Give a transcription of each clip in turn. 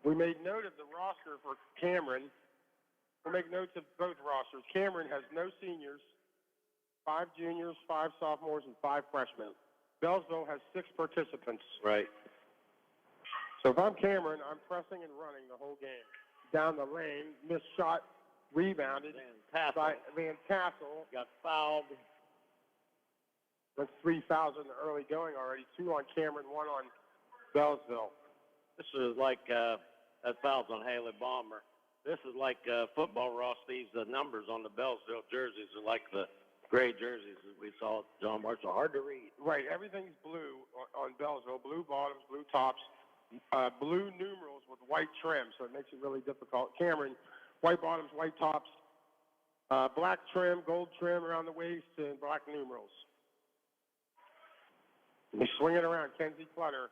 We made note of the roster for Cameron. We'll make notes of both rosters. Cameron has no seniors, 5 juniors, 5 sophomores, and 5 freshmen. Bellsville has 6 participants. Right. So if I'm Cameron, I'm pressing and running the whole game. Down the lane, missed shot, rebounded by Van Tassel. Got fouled. That's 3 fouls in the early going already. 2 on Cameron, 1 on Bellsville. This is like that foul's on Haley Balmer. This is like football, Ross. These numbers on the Bellsville jerseys are like the gray jerseys that we saw at John Marshall. Hard to read. Right. Everything's blue on Bellsville. Blue bottoms, blue tops, blue numerals with white trim, so it makes it really difficult. Cameron, white bottoms, white tops, black trim, gold trim around the waist, and black numerals. They swing it around. Kenzie Clutter.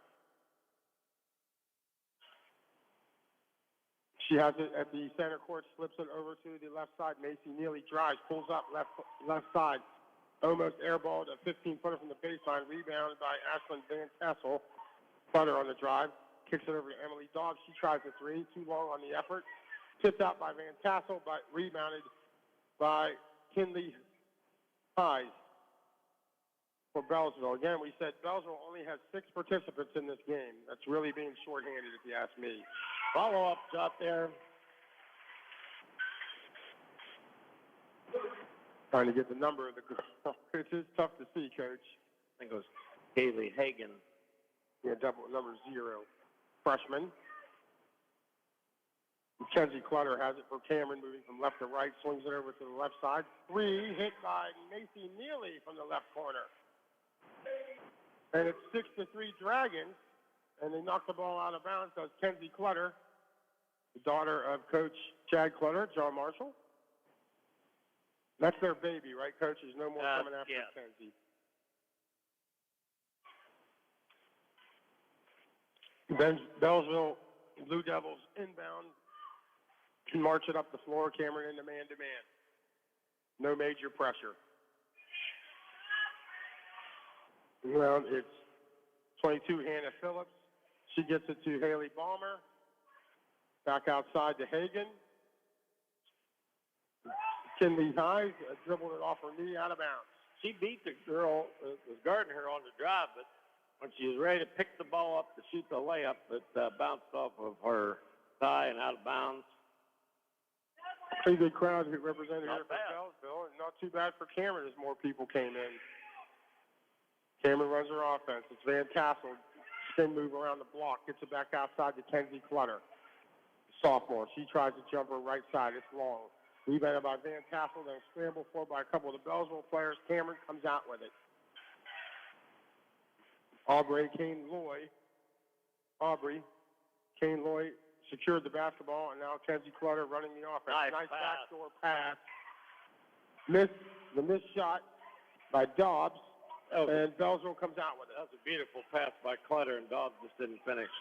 She has it at the center court, slips it over to the left side. Macy Neely drives, pulls up left side. Almost airballed a 15-footer from the baseline. Rebounded by Ashlyn Van Tassel. Clutter on the drive. Kicks it over to Emily Dobbs. She tries the 3. Too long on the effort. Tipped out by Van Tassel, but rebounded by Kinley Highs for Bellsville. Again, we said Bellsville only has 6 participants in this game. That's really being shorthanded, if you ask me. Follow-up shot there. Trying to get the number of the girl. It is tough to see, Coach. I think it was Kaylee Hagan. Yeah, double number 0. Freshman. Kenzie Clutter has it for Cameron, moving from left to right, swings it over to the left side. 3, hit by Macy Neely from the left corner. And it's 6-3 Dragons, and they knock the ball out of bounds. Does Kenzie Clutter, the daughter of Coach Chad Clutter, John Marshall. That's their baby, right, Coach? There's no more coming after Kenzie. Then Bellsville Blue Devils inbound, march it up the floor. Cameron into man-to-man. No major pressure. Well, it's 22 Hannah Phillips. She gets it to Haley Balmer. Back outside to Hagan. Kinley Highs dribbled it off her knee out of bounds. She beat the girl that was guarding her on the drive, but when she was ready to pick the ball up to shoot the layup, it bounced off of her thigh and out of bounds. Pretty good crowd who represented here for Bellsville, and not too bad for Cameron as more people came in. Cameron runs her offense. It's Van Tassel. Spin move around the block. Gets it back outside to Kenzie Clutter. Sophomore. She tries to jump her right side. It's long. Rebounded by Van Tassel. Then scrambled for by a couple of the Bellsville players. Cameron comes out with it. Aubrey Kane Loy secured the basketball, and now Kenzie Clutter running the offense. Nice backdoor pass. The missed shot by Dobbs, and Bellsville comes out with it. That was a beautiful pass by Clutter, and Dobbs just didn't finish.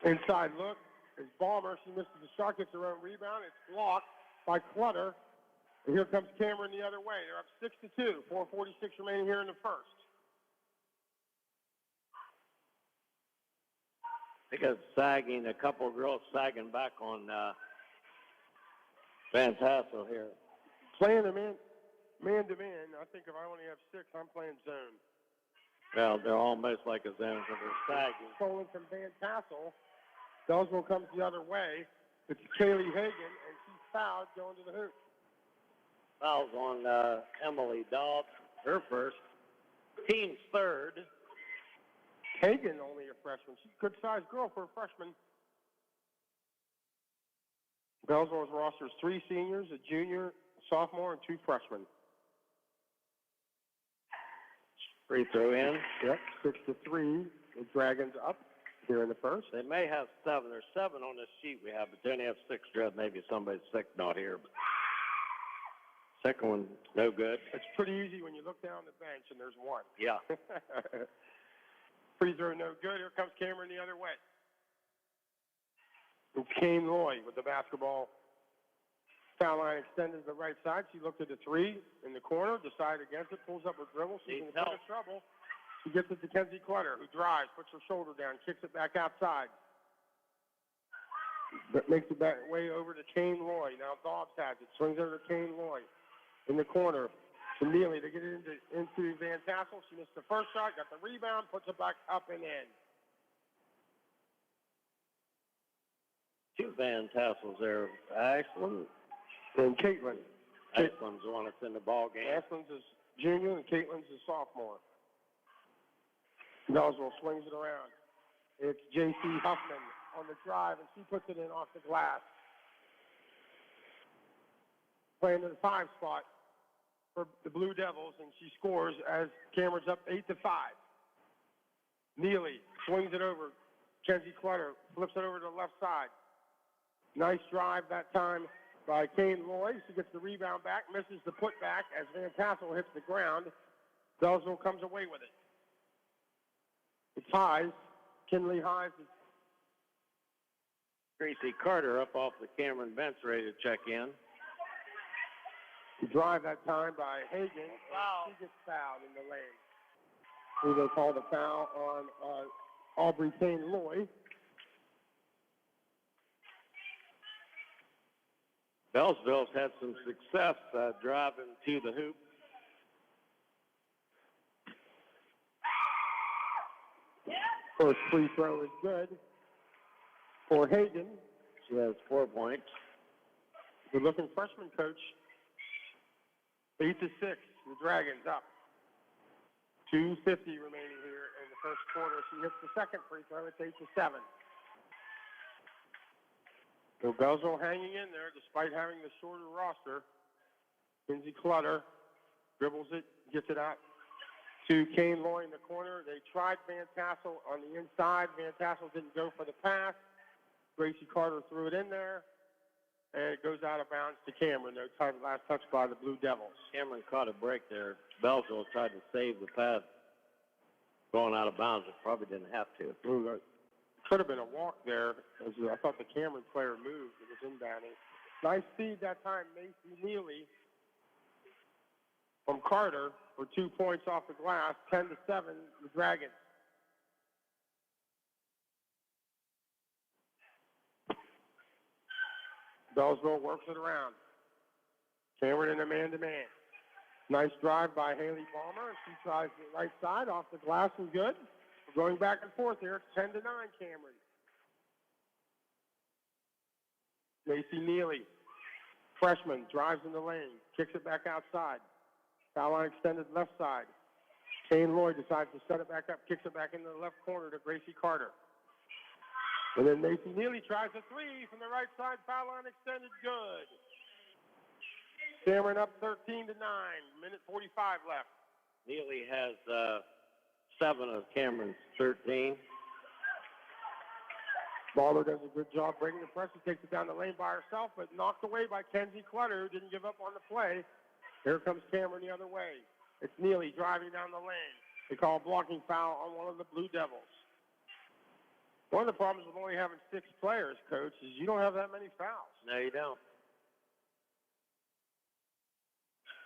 Inside look is Balmer. She misses the shot, gets her own rebound. It's blocked by Clutter. And here comes Cameron the other way. They're up 6-2. 4:46 remaining here in the first. I think it's sagging, a couple of girls sagging back on Van Tassel here. Playing a man-to-man. I think if I only have 6, I'm playing zone. Well, they're almost like a zone because they're sagging. Stolen from Van Tassel. Bellsville comes the other way. It's Kaylee Hagan, and she's fouled going to the hoop. Fouls on Emily Dobbs, her first. Team's third. Hagan, only a freshman. She's a good-sized girl for a freshman. Bellsville's roster is 3 seniors, a junior, a sophomore, and 2 freshmen. Free throw in. Yep, 6-3. The Dragons up here in the first. They may have 7. There's 7 on this sheet we have, but they only have 6. Maybe somebody's sick not here. But second one, no good. It's pretty easy when you look down the bench and there's 1. Yeah. Free throw, no good. Here comes Cameron the other way. It's Kane Loy with the basketball. Foul line extended to the right side. She looked at the 3 in the corner, decided against it, pulls up her dribble. She's in a bit of trouble. She gets it to Kenzie Clutter, who drives, puts her shoulder down, kicks it back outside. Makes it back way over to Kane Loy. Now Dobbs has it. Swings over to Kane Loy in the corner to Neely to get it into Van Tassel. She missed the first shot, got the rebound, puts it back up and in. 2 Van Tassels there. Ashland and Caitlin's the one that's in the ball game. Ashland's is junior and Caitlin's is sophomore. Bellsville swings it around. It's J.C. Huffman on the drive, and she puts it in off the glass. Playing to the 5 spot for the Blue Devils, and she scores as Cameron's up 8-5. Neely swings it over. Kenzie Clutter flips it over to the left side. Nice drive that time by Kane Loy. She gets the rebound back, misses the putback as Van Tassel hits the ground. Bellsville comes away with it. It's Highs. Kinley Highs. Gracie Carter up off the Cameron bench ready to check in. Drive that time by Hagan. Wow. She gets fouled in the lane. Who they call the foul on Aubrey Kane Loy. Bellsville's had some success driving to the hoop. First free throw is good for Hagan. She has 4 points. Good-looking freshman coach. 8-6, the Dragons up. 2:50 remaining here in the first quarter. She hits the second free throw. It's 8-7. So Bellsville hanging in there despite having the shorter roster. Kinsey Clutter dribbles it, gets it out to Kane Loy in the corner. They tried Van Tassel on the inside. Van Tassel didn't go for the pass. Gracie Carter threw it in there, and it goes out of bounds to Cameron. No last touch by the Blue Devils. Cameron caught a break there. Bellsville tried to save the pass going out of bounds. It probably didn't have to. Ooh, could have been a walk there. I thought the Cameron player moved. It was inbounding. Nice feed that time, Macy Neely from Carter for 2 points off the glass. 10-7, the Dragons. Bellsville works it around. Cameron in a man-to-man. Nice drive by Haley Balmer. She tries the right side off the glass and good. We're going back and forth here. It's 10-9, Cameron. J.C. Neely, freshman, drives in the lane, kicks it back outside. Foul line extended left side. Kane Loy decides to set it back up, kicks it back into the left corner to Gracie Carter. And then Macy Neely tries a 3 from the right side. Foul line extended, good. Cameron up 13-9. Minute 45 left. Neely has 7 of Cameron's 13. Baller does a good job breaking the press. She takes it down the lane by herself, but knocked away by Kenzie Clutter, who didn't give up on the play. Here comes Cameron the other way. It's Neely driving down the lane. They call a blocking foul on one of the Blue Devils. One of the problems with only having 6 players, Coach, is you don't have that many fouls. No, you don't.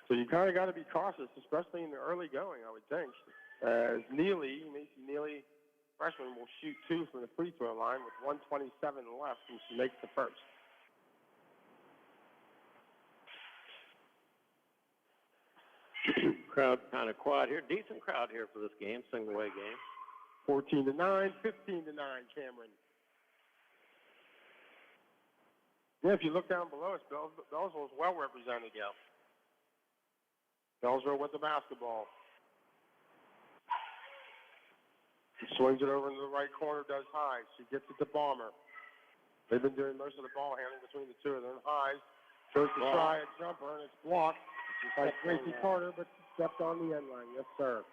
So you kind of got to be cautious, especially in the early going, I would think. As Macy Neely, freshman, will shoot 2 from the free throw line with 1:27 left, and she makes the first. Crowd kind of quiet here. Decent crowd here for this game, single-way game. 14-9, 15-9, Cameron. Yeah, if you look down below us, Bellsville is well represented. Yeah. Bellsville with the basketball. He swings it over into the right corner, does Highs. She gets it to Balmer. They've been doing most of the ball handling between the two of them. Highs goes to try a jumper, and it's blocked by Gracie Carter, but she stepped on the end line. Yes, sir.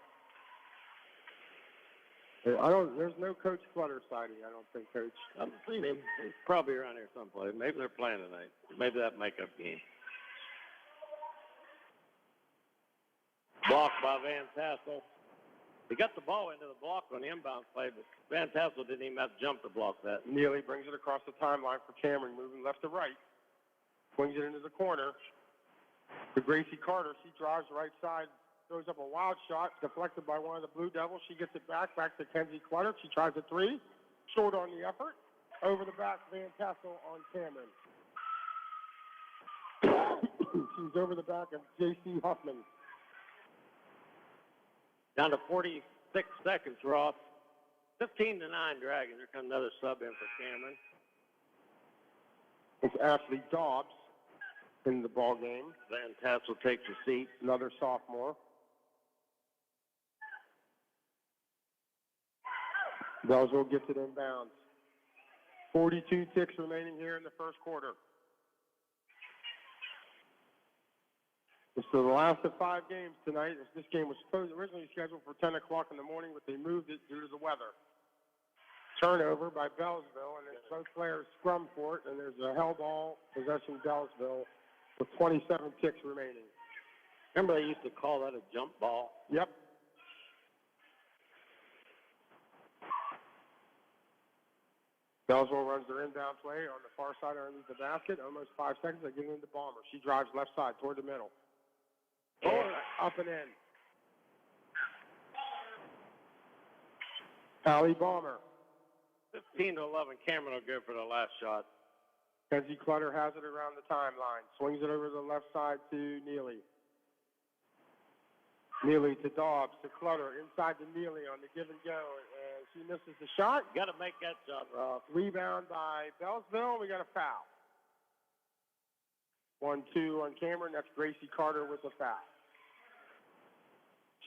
There's no Coach Clutter sighting, I don't think, Coach. I've seen him. He's probably around here someplace. Maybe they're playing tonight. Maybe that makeup game. Blocked by Van Tassel. He got the ball into the block on the inbound play, but Van Tassel didn't even have to jump to block that. Neely brings it across the timeline for Cameron, moving left to right. Swings it into the corner. To Gracie Carter, she drives right side, throws up a wild shot, deflected by one of the Blue Devils. She gets it back to Kenzie Clutter. She tries a 3, short on the effort. Over the back, Van Tassel on Cameron. She's over the back of J.C. Huffman. Down to 46 seconds, Ross. 15-9 Dragons. Here comes another sub in for Cameron. It's Ashley Dobbs in the ball game. Van Tassel takes a seat. Another sophomore. Bellsville gets it inbounds. 42 ticks remaining here in the first quarter. So the last of 5 games tonight. This game was originally scheduled for 10 o'clock in the morning, but they moved it due to the weather. Turnover by Bellsville, and both players scrum for it, and there's a held ball possession Bellsville with 27 ticks remaining. Remember they used to call that a jump ball? Yep. Bellsville runs their inbound play on the far side underneath the basket. Almost 5 seconds. They get it into Balmer. She drives left side toward the middle. Up and in. Allie Balmer. 15-11. Cameron will go for the last shot. Kenzie Clutter has it around the timeline. Swings it over to the left side to Neely. Neely to Dobbs to Clutter. Inside to Neely on the give and go. She misses the shot. Got to make that shot, Ross. Rebound by Bellsville. We got a foul. 1-2 on Cameron. That's Gracie Carter with a foul.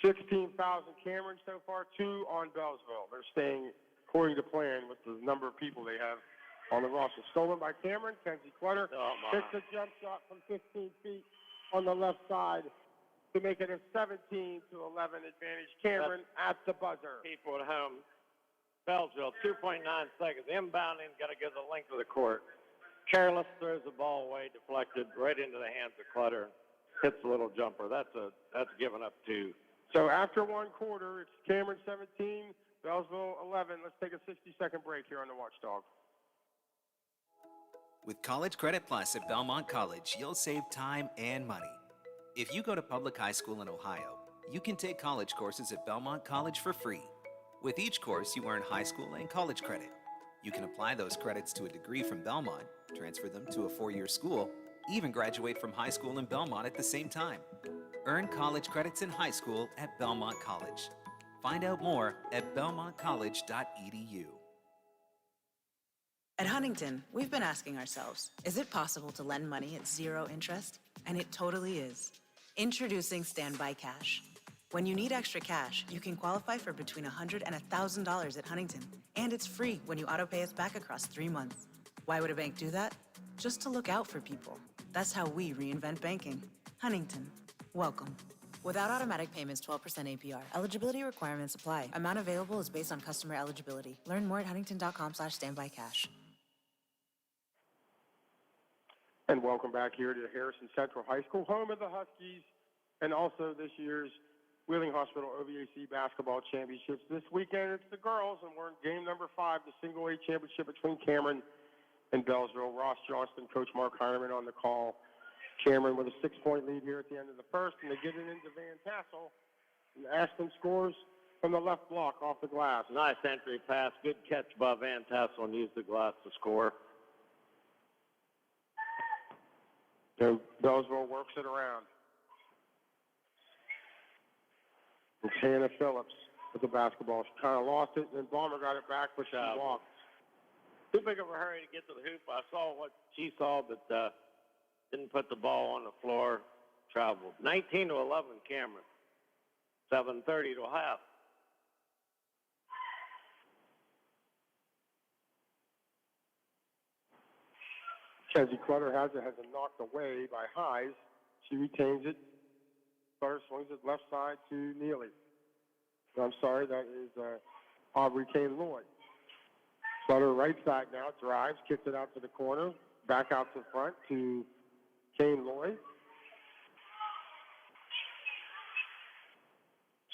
16 fouls on Cameron so far, 2 on Bellsville. They're staying according to plan with the number of people they have on the roster. Stolen by Cameron. Kenzie Clutter hits a jump shot from 15 feet on the left side to make it a 17-11 advantage. Cameron at the buzzer. People at home. Bellsville, 2.9 seconds. Inbounding, got to get the length of the court. Careless throws the ball away, deflected right into the hands of Clutter. Hits a little jumper. That's given up 2. So after 1 quarter, it's Cameron 17, Bellsville 11. Let's take a 60-second break here on the Watchdog. With College Credit Plus at Belmont College, you'll save time and money. If you go to public high school in Ohio, you can take college courses at Belmont College for free. With each course, you earn high school and college credit. You can apply those credits to a degree from Belmont, transfer them to a 4-year school, even graduate from high school in Belmont at the same time. Earn college credits in high school at Belmont College. Find out more at belmontcollege.edu. At Huntington, we've been asking ourselves, is it possible to lend money at 0 interest? And it totally is. Introducing Standby Cash. When you need extra cash, you can qualify for between $100 and $1,000 at Huntington. And it's free when you auto-pay us back across 3 months. Why would a bank do that? Just to look out for people. That's how we reinvent banking. Huntington, welcome. Without automatic payments, 12% APR. Eligibility requirements apply. Amount available is based on customer eligibility. Learn more at huntington.com/standbycash. And welcome back here to Harrison Central High School, home of the Huskies, and also this year's Wheeling Hospital OVAC Basketball Championships. This weekend, it's the girls, and we're in game number 5, the single A championship between Cameron and Bellsville. Ross Johnston, Coach Mark Heinerman on the call. Cameron with a 6-point lead here at the end of the first, and they get it into Van Tassel. And Ashton scores from the left block off the glass. Nice entry pass. Good catch by Van Tassel and used the glass to score. And Bellsville works it around. It's Hannah Phillips with the basketball. She kind of lost it, and Balmer got it back, but she walked. Too big of a hurry to get to the hoop. I saw what she saw, but didn't put the ball on the floor. Traveled. 19-11 Cameron. 7:30 to half. Kenzie Clutter has it knocked away by Highs. She retains it. Clutter swings it left side to Neely. I'm sorry, that is Aubrey Kane Lloyd. Clutter right side now, drives, kicks it out to the corner, back out to front to Kane Lloyd.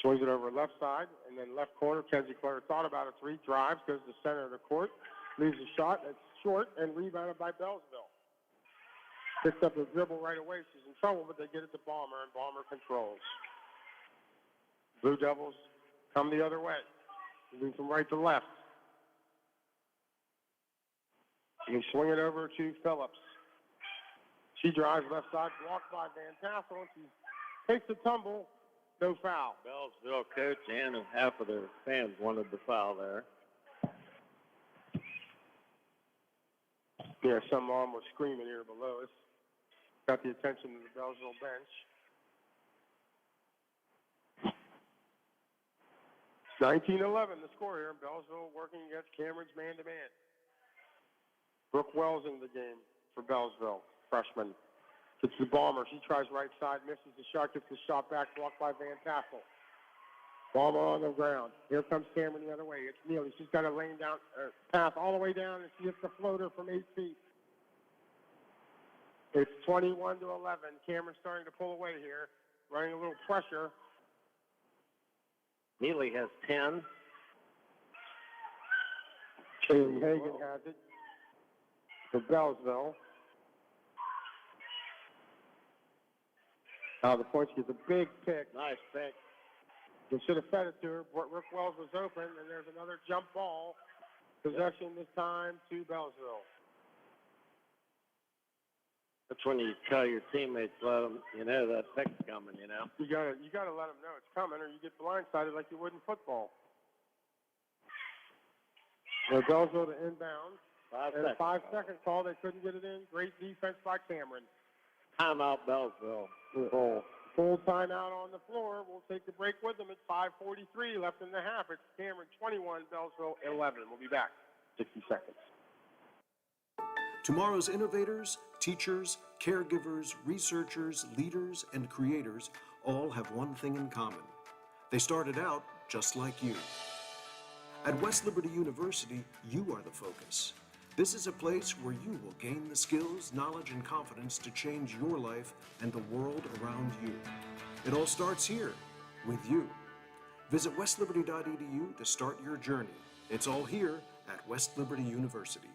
Swings it over left side, and then left corner. Kenzie Clutter thought about a 3, drives, goes to the center of the court, leaves a shot that's short and rebounded by Bellsville. Picks up the dribble right away. She's in trouble, but they get it to Balmer, and Balmer controls. Blue Devils come the other way, moving from right to left. You swing it over to Phillips. She drives left side, blocked by Van Tassel, and she takes a tumble. No foul. Bellsville coach and half of their fans wanted the foul there. Yeah, some mom was screaming here below us. Got the attention of the Bellsville bench. 19-11 the score here. Bellsville working against Cameron's man-to-man. Brooke Wells in the game for Bellsville, freshman. Gets the Bomber. She tries right side, misses the shot, gets the shot back, blocked by Van Tassel. Bomber on the ground. Here comes Cameron the other way. It's Neely. She's got a lane down, path all the way down, and she hits the floater from 8 feet. It's 21-11. Cameron's starting to pull away here, running a little pressure. Neely has 10. Kaylee Hagan has it for Bellsville. Now the point, she gets a big pick. Nice pick. They should have fed it to her. Rick Wells was open, and there's another jump ball. Possession this time to Bellsville. That's when you tell your teammates, let them, that pick's coming, You gotta let them know it's coming, or you get blindsided like you would in football. So Bellsville to inbound. 5-second call. They couldn't get it in. Great defense by Cameron. Timeout, Bellsville. Full timeout on the floor. We'll take the break with them at 5:43 left in the half. It's Cameron 21, Bellsville 11. We'll be back. 60 seconds. Tomorrow's innovators, teachers, caregivers, researchers, leaders, and creators all have one thing in common. They started out just like you. At West Liberty University, you are the focus. This is a place where you will gain the skills, knowledge, and confidence to change your life and the world around you. It all starts here, with you. Visit westliberty.edu to start your journey. It's all here at West Liberty University.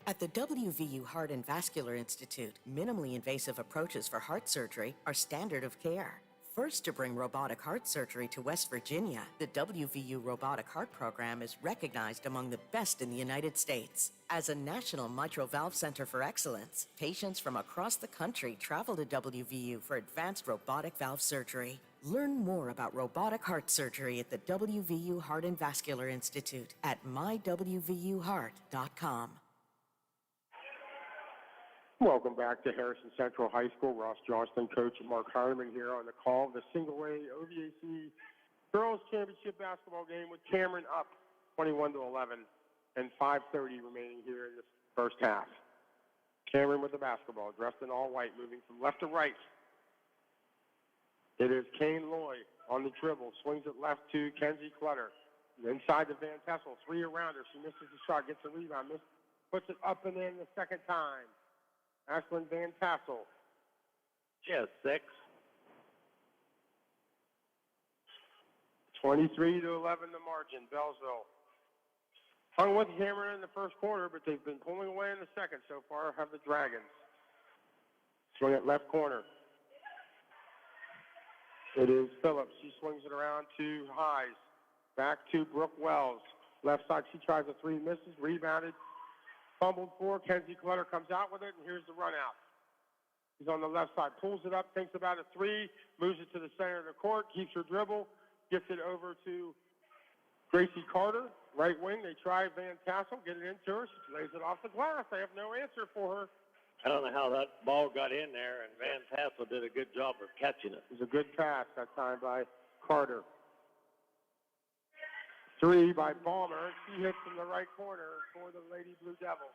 At the WVU Heart and Vascular Institute, minimally invasive approaches for heart surgery are standard of care. First to bring robotic heart surgery to West Virginia, the WVU Robotic Heart Program is recognized among the best in the United States. As a national mitral valve center for excellence, patients from across the country travel to WVU for advanced robotic valve surgery. Learn more about robotic heart surgery at the WVU Heart and Vascular Institute at mywvuheart.com. Welcome back to Harrison Central High School. Ross Johnston, coach, and Mark Hardeman here on the call. The single-A OVAC Girls Championship basketball game with Cameron up 21-11 and 5:30 remaining here in this first half. Cameron with the basketball, dressed in all white, moving from left to right. It is Kane Loy on the dribble, swings it left to Kenzie Clutter. Inside to Van Tassel, three around her. She misses the shot, gets a rebound, puts it up and in the second time. Ashlyn Van Tassel. She has 6. 23-11 the margin. Bellsville hung with Cameron in the first quarter, but they've been pulling away in the second so far, have the Dragons. Swing it left corner. It is Phillips. She swings it around to Highs. Back to Brooke Wells. Left side, she tries a three, misses, rebounded. Fumbled for. Kenzie Clutter comes out with it, and here's the run out. He's on the left side, pulls it up, thinks about a three, moves it to the center of the court, keeps her dribble, gets it over to Gracie Carter, right wing. They try Van Tassel, get it into her. She lays it off the glass. They have no answer for her. I don't know how that ball got in there, and Van Tassel did a good job of catching it. It was a good pass that time by Carter. Three by Balmer. She hits in the right corner for the Lady Blue Devils.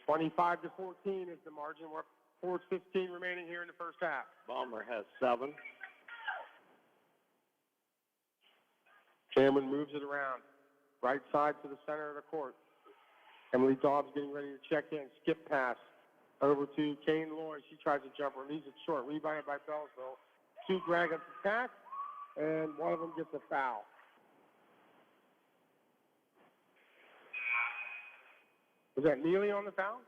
25-14 is the margin. We're 4:15 remaining here in the first half. Balmer has 7. Cameron moves it around. Right side to the center of the court. Emily Dobbs getting ready to check in. Skip pass over to Kane Lloyd. She tries a jumper, leaves it short. Rebounded by Bellsville. 2 Dragons attack, and one of them gets a foul. Was that Neely on the foul?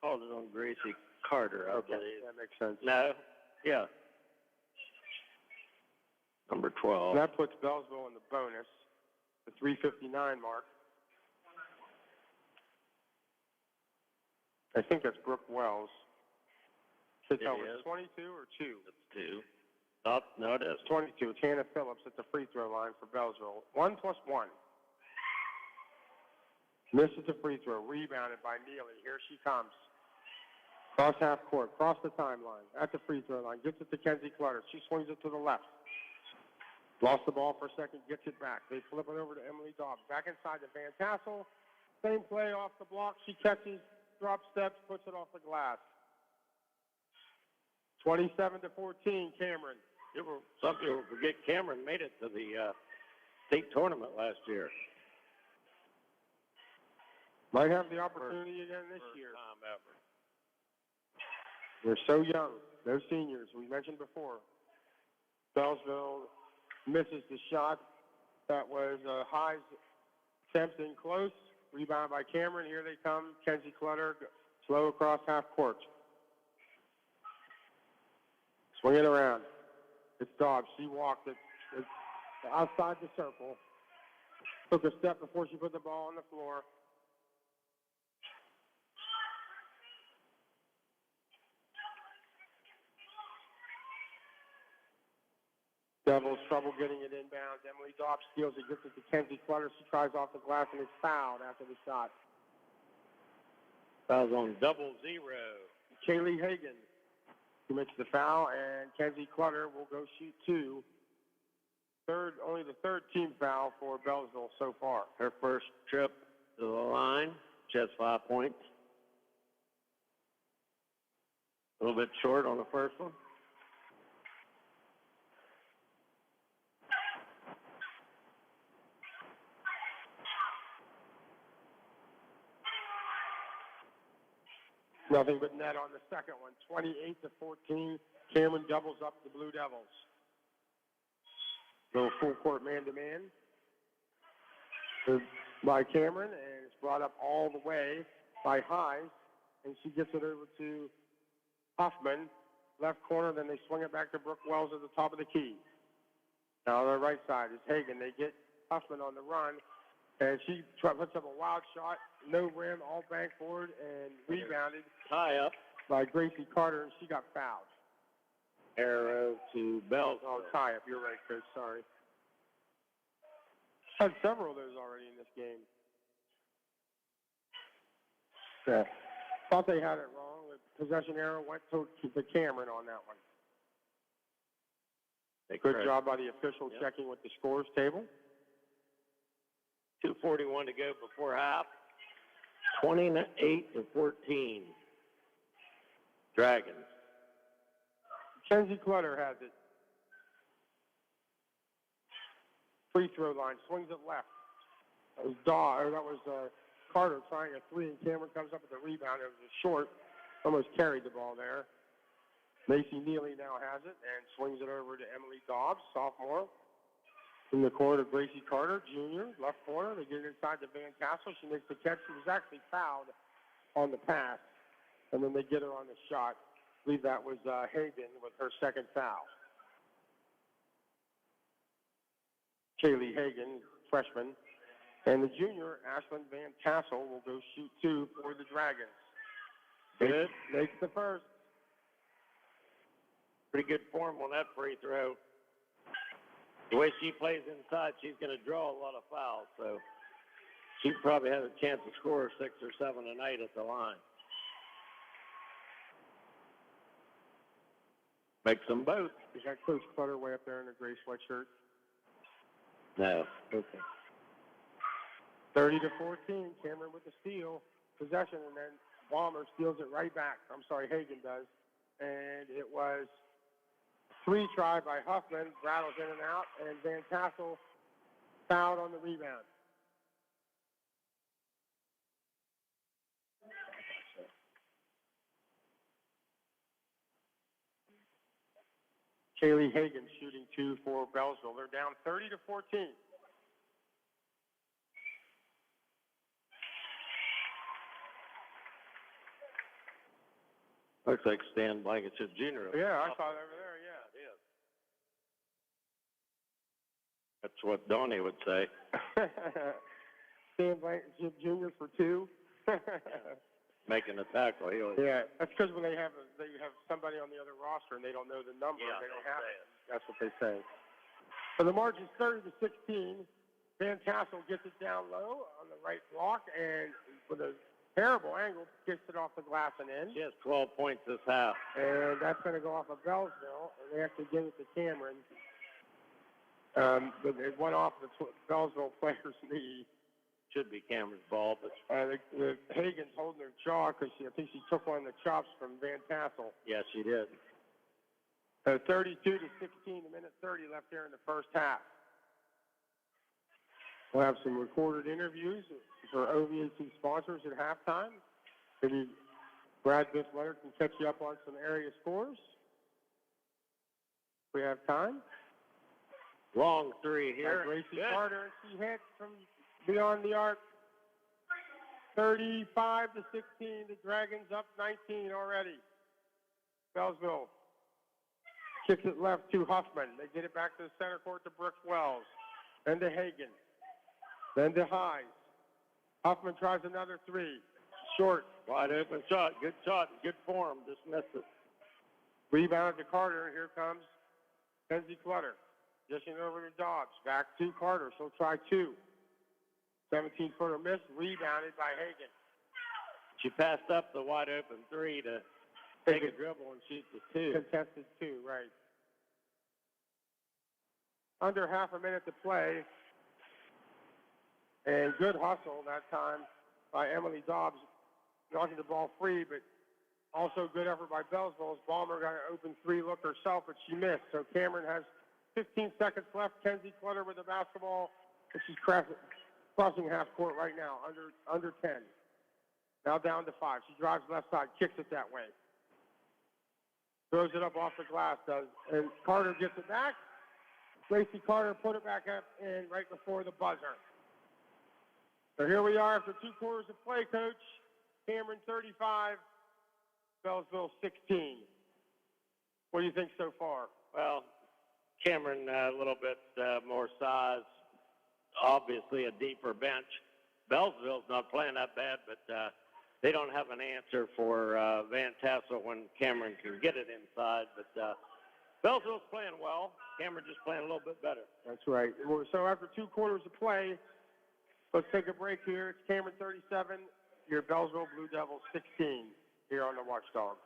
Called it on Gracie Carter, I believe. That makes sense. No, yeah. Number 12. And that puts Bellsville in the bonus, the 3:59 mark. I think that's Brooke Wells. Should tell It me is. 22 or 2. It's 2. Oh, no, it is. 22. It's Hannah Phillips at the free throw line for Bellsville. 1 plus 1. Misses the free throw. Rebounded by Neely. Here she comes. Cross half court. Cross the timeline. At the free throw line. Gets it to Kenzie Clutter. She swings it to the left. Lost the ball for a second. Gets it back. They flip it over to Emily Dobbs. Back inside to Van Tassel. Same play off the block. She catches, drop steps, puts it off the glass. 27-14, Cameron. Some people forget Cameron made it to the state tournament last year. Might have the opportunity again this year. First time ever. They're so young. No seniors. We mentioned before. Bellsville misses the shot. That was High's attempt in close. Rebound by Cameron. Here they come. Kenzie Clutter, slow across half court. Swing it around. It's Dobbs. She walked it outside the circle. Took a step before she put the ball on the floor. Devils trouble getting it inbounds. Emily Dobbs steals it, gets it to Kenzie Clutter. She tries off the glass and is fouled after the shot. Fouls on 0-0. Kaylee Hagan commits the foul, and Kenzie Clutter will go shoot 2. Only the third team foul for Bellsville so far. Her first trip to the line. She has 5 points. A little bit short on the first one. Nothing but net on the second one. 28-14. Cameron doubles up the Blue Devils. Go full court man-to-man by Cameron, and it's brought up all the way by High, and she gets it over to Huffman, left corner. Then they swing it back to Brooke Wells at the top of the key. Now on the right side is Hagan. They get Huffman on the run, and she puts up a wild shot, no rim, all bank forward, and rebounded Tie up. by Gracie Carter, and she got fouled. Arrow to Bellsville. Oh, tie up. You're right, Coach. Sorry. Had several of those already in this game. Yeah. Thought they had it wrong. The possession arrow went to Cameron on that one. Good job by the official checking with the scores table. 2:41 to go before half. 28-14. Dragons. Kenzie Clutter has it. Free throw line, swings it left. That was Carter trying a 3, and Cameron comes up with the rebound. It was a short, almost carried the ball there. Macy Neely now has it and swings it over to Emily Dobbs, sophomore. In the corner to Gracie Carter, junior, left corner. They get it inside to Van Tassel. She makes the catch. She was actually fouled on the pass, and then they get her on the shot. I believe that was Hagan with her second foul. Kaylee Hagan, freshman. And the junior, Ashlyn Van Tassel, will go shoot 2 for the Dragons. Good. Makes the first. Pretty good form on that free throw. The way she plays inside, she's going to draw a lot of fouls, so she probably has a chance to score 6 or 7 a night at the line. Makes them both. Is that Coach Clutter way up there in a gray sweatshirt? No. Okay. 30-14, Cameron with the steal, possession, and then Bomber steals it right back. Hagan does. And it was 3 try by Huffman, rattles in and out, and Van Tassel fouled on the rebound. Kaylee Hagan shooting 2 for Bellsville. They're down 30-14. Looks like Stan Blankenship Jr. Yeah, I saw it over there, yeah. It is. That's what Donnie would say. Stan Blankenship Jr. for 2. making the tackle. Yeah, that's because when they have somebody on the other roster and they don't know the number, Yeah, they don't they have say it. That's what they say. So the margin's 30-16. Van Tassel gets it down low on the right block and with a terrible angle gets it off the glass and in. She has 12 points this half. And that's going to go off of Bellsville, and they have to give it to Cameron. But it went off the Bellsville player's knee. Should be Cameron's ball, but The Hagen's holding her jaw because I think she took one of the chops from Van Tassel. yeah, she did. 32-16, a minute 30 left there in the first half. We'll have some recorded interviews for OVAC sponsors at halftime. Maybe Brad Bissletter can catch you up on some area scores. We have time. Long three here. Gracie Good. Carter, and she hits from beyond the arc. 35-16. The Dragons up 19 already. Bellsville kicks it left to Huffman. They get it back to the center court to Brooks Wells. Then to Hagen. Then to Highs. Huffman tries another three. Short. Wide open shot. Good shot. Good form. Just missed it. Rebound to Carter. Here comes Kenzie Clutter. Dishing over to Dobbs. Back to Carter. She'll try two. 17-footer miss. Rebounded by Hagen. She passed up the wide open three to take a dribble and shoot the two. Contested two, right. Under half a minute to play. And good hustle that time by Emily Dobbs, knocking the ball free, but also good effort by Bellsville. Balmer got an open three look herself, but she missed. So Cameron has 15 seconds left. Kenzie Clutter with the basketball, and she's crossing half court right now, under 10. Now down to 5. She drives left side, kicks it that way. Throws it up off the glass, does. And Carter gets it back. Gracie Carter put it back up in right before the buzzer. So here we are after 2 quarters of play, Coach. Cameron 35, Bellsville 16. What do you think so far? Well, Cameron a little bit more size. Obviously a deeper bench. Bellsville's not playing that bad, but they don't have an answer for Van Tassel when Cameron can get it inside. But Bellsville's playing well. Cameron just playing a little bit better. That's right. So after 2 quarters of play, let's take a break here. It's Cameron 37, your Bellsville Blue Devils 16 here on the Watchdog.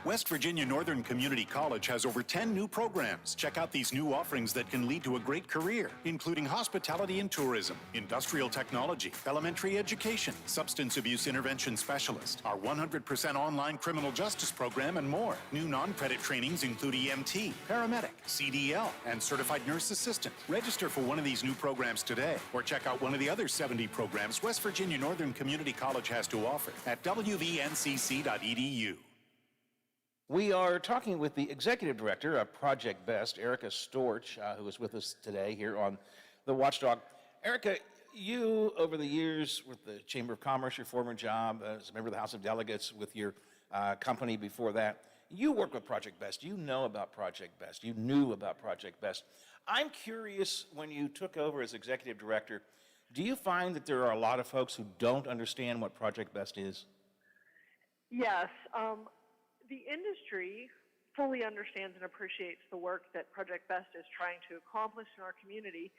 West Virginia Northern Community College has over 10 new programs. Check out these new offerings that can lead to a great career, including hospitality and tourism, industrial technology, elementary education, substance abuse intervention specialist, our 100% online criminal justice program, and more. New non-credit trainings include EMT, paramedic, CDL, and certified nurse assistant. Register for one of these new programs today, or check out one of the other 70 programs West Virginia Northern Community College has to offer at wvncc.edu. We are talking with the executive director of Project Best, Erica Storch, who is with us today here on the Watchdog. Erica, you, over the years with the Chamber of Commerce, your former job as a member of the House of Delegates with your company before that, you work with Project Best. You know about Project Best. You knew about Project Best. I'm curious, when you took over as executive director, do you find that there are a lot of folks who don't understand what Project Best is? Yes. The industry fully understands and appreciates the work that Project Best is trying to accomplish in our community,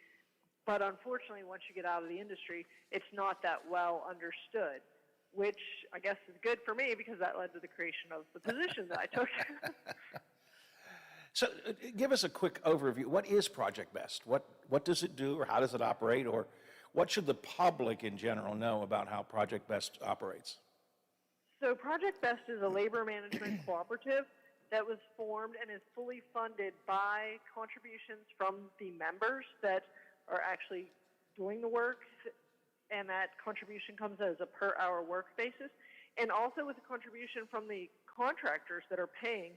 but unfortunately, once you get out of the industry, it's not that well understood, which I guess is good for me because that led to the creation of the position that I took. So give us a quick overview. What is Project Best? What does it do, or how does it operate, or what should the public in general know about how Project Best operates? So Project Best is a labor management cooperative that was formed and is fully funded by contributions from the members that are actually doing the work, and that contribution comes as a per-hour work basis, and also with a contribution from the contractors that are paying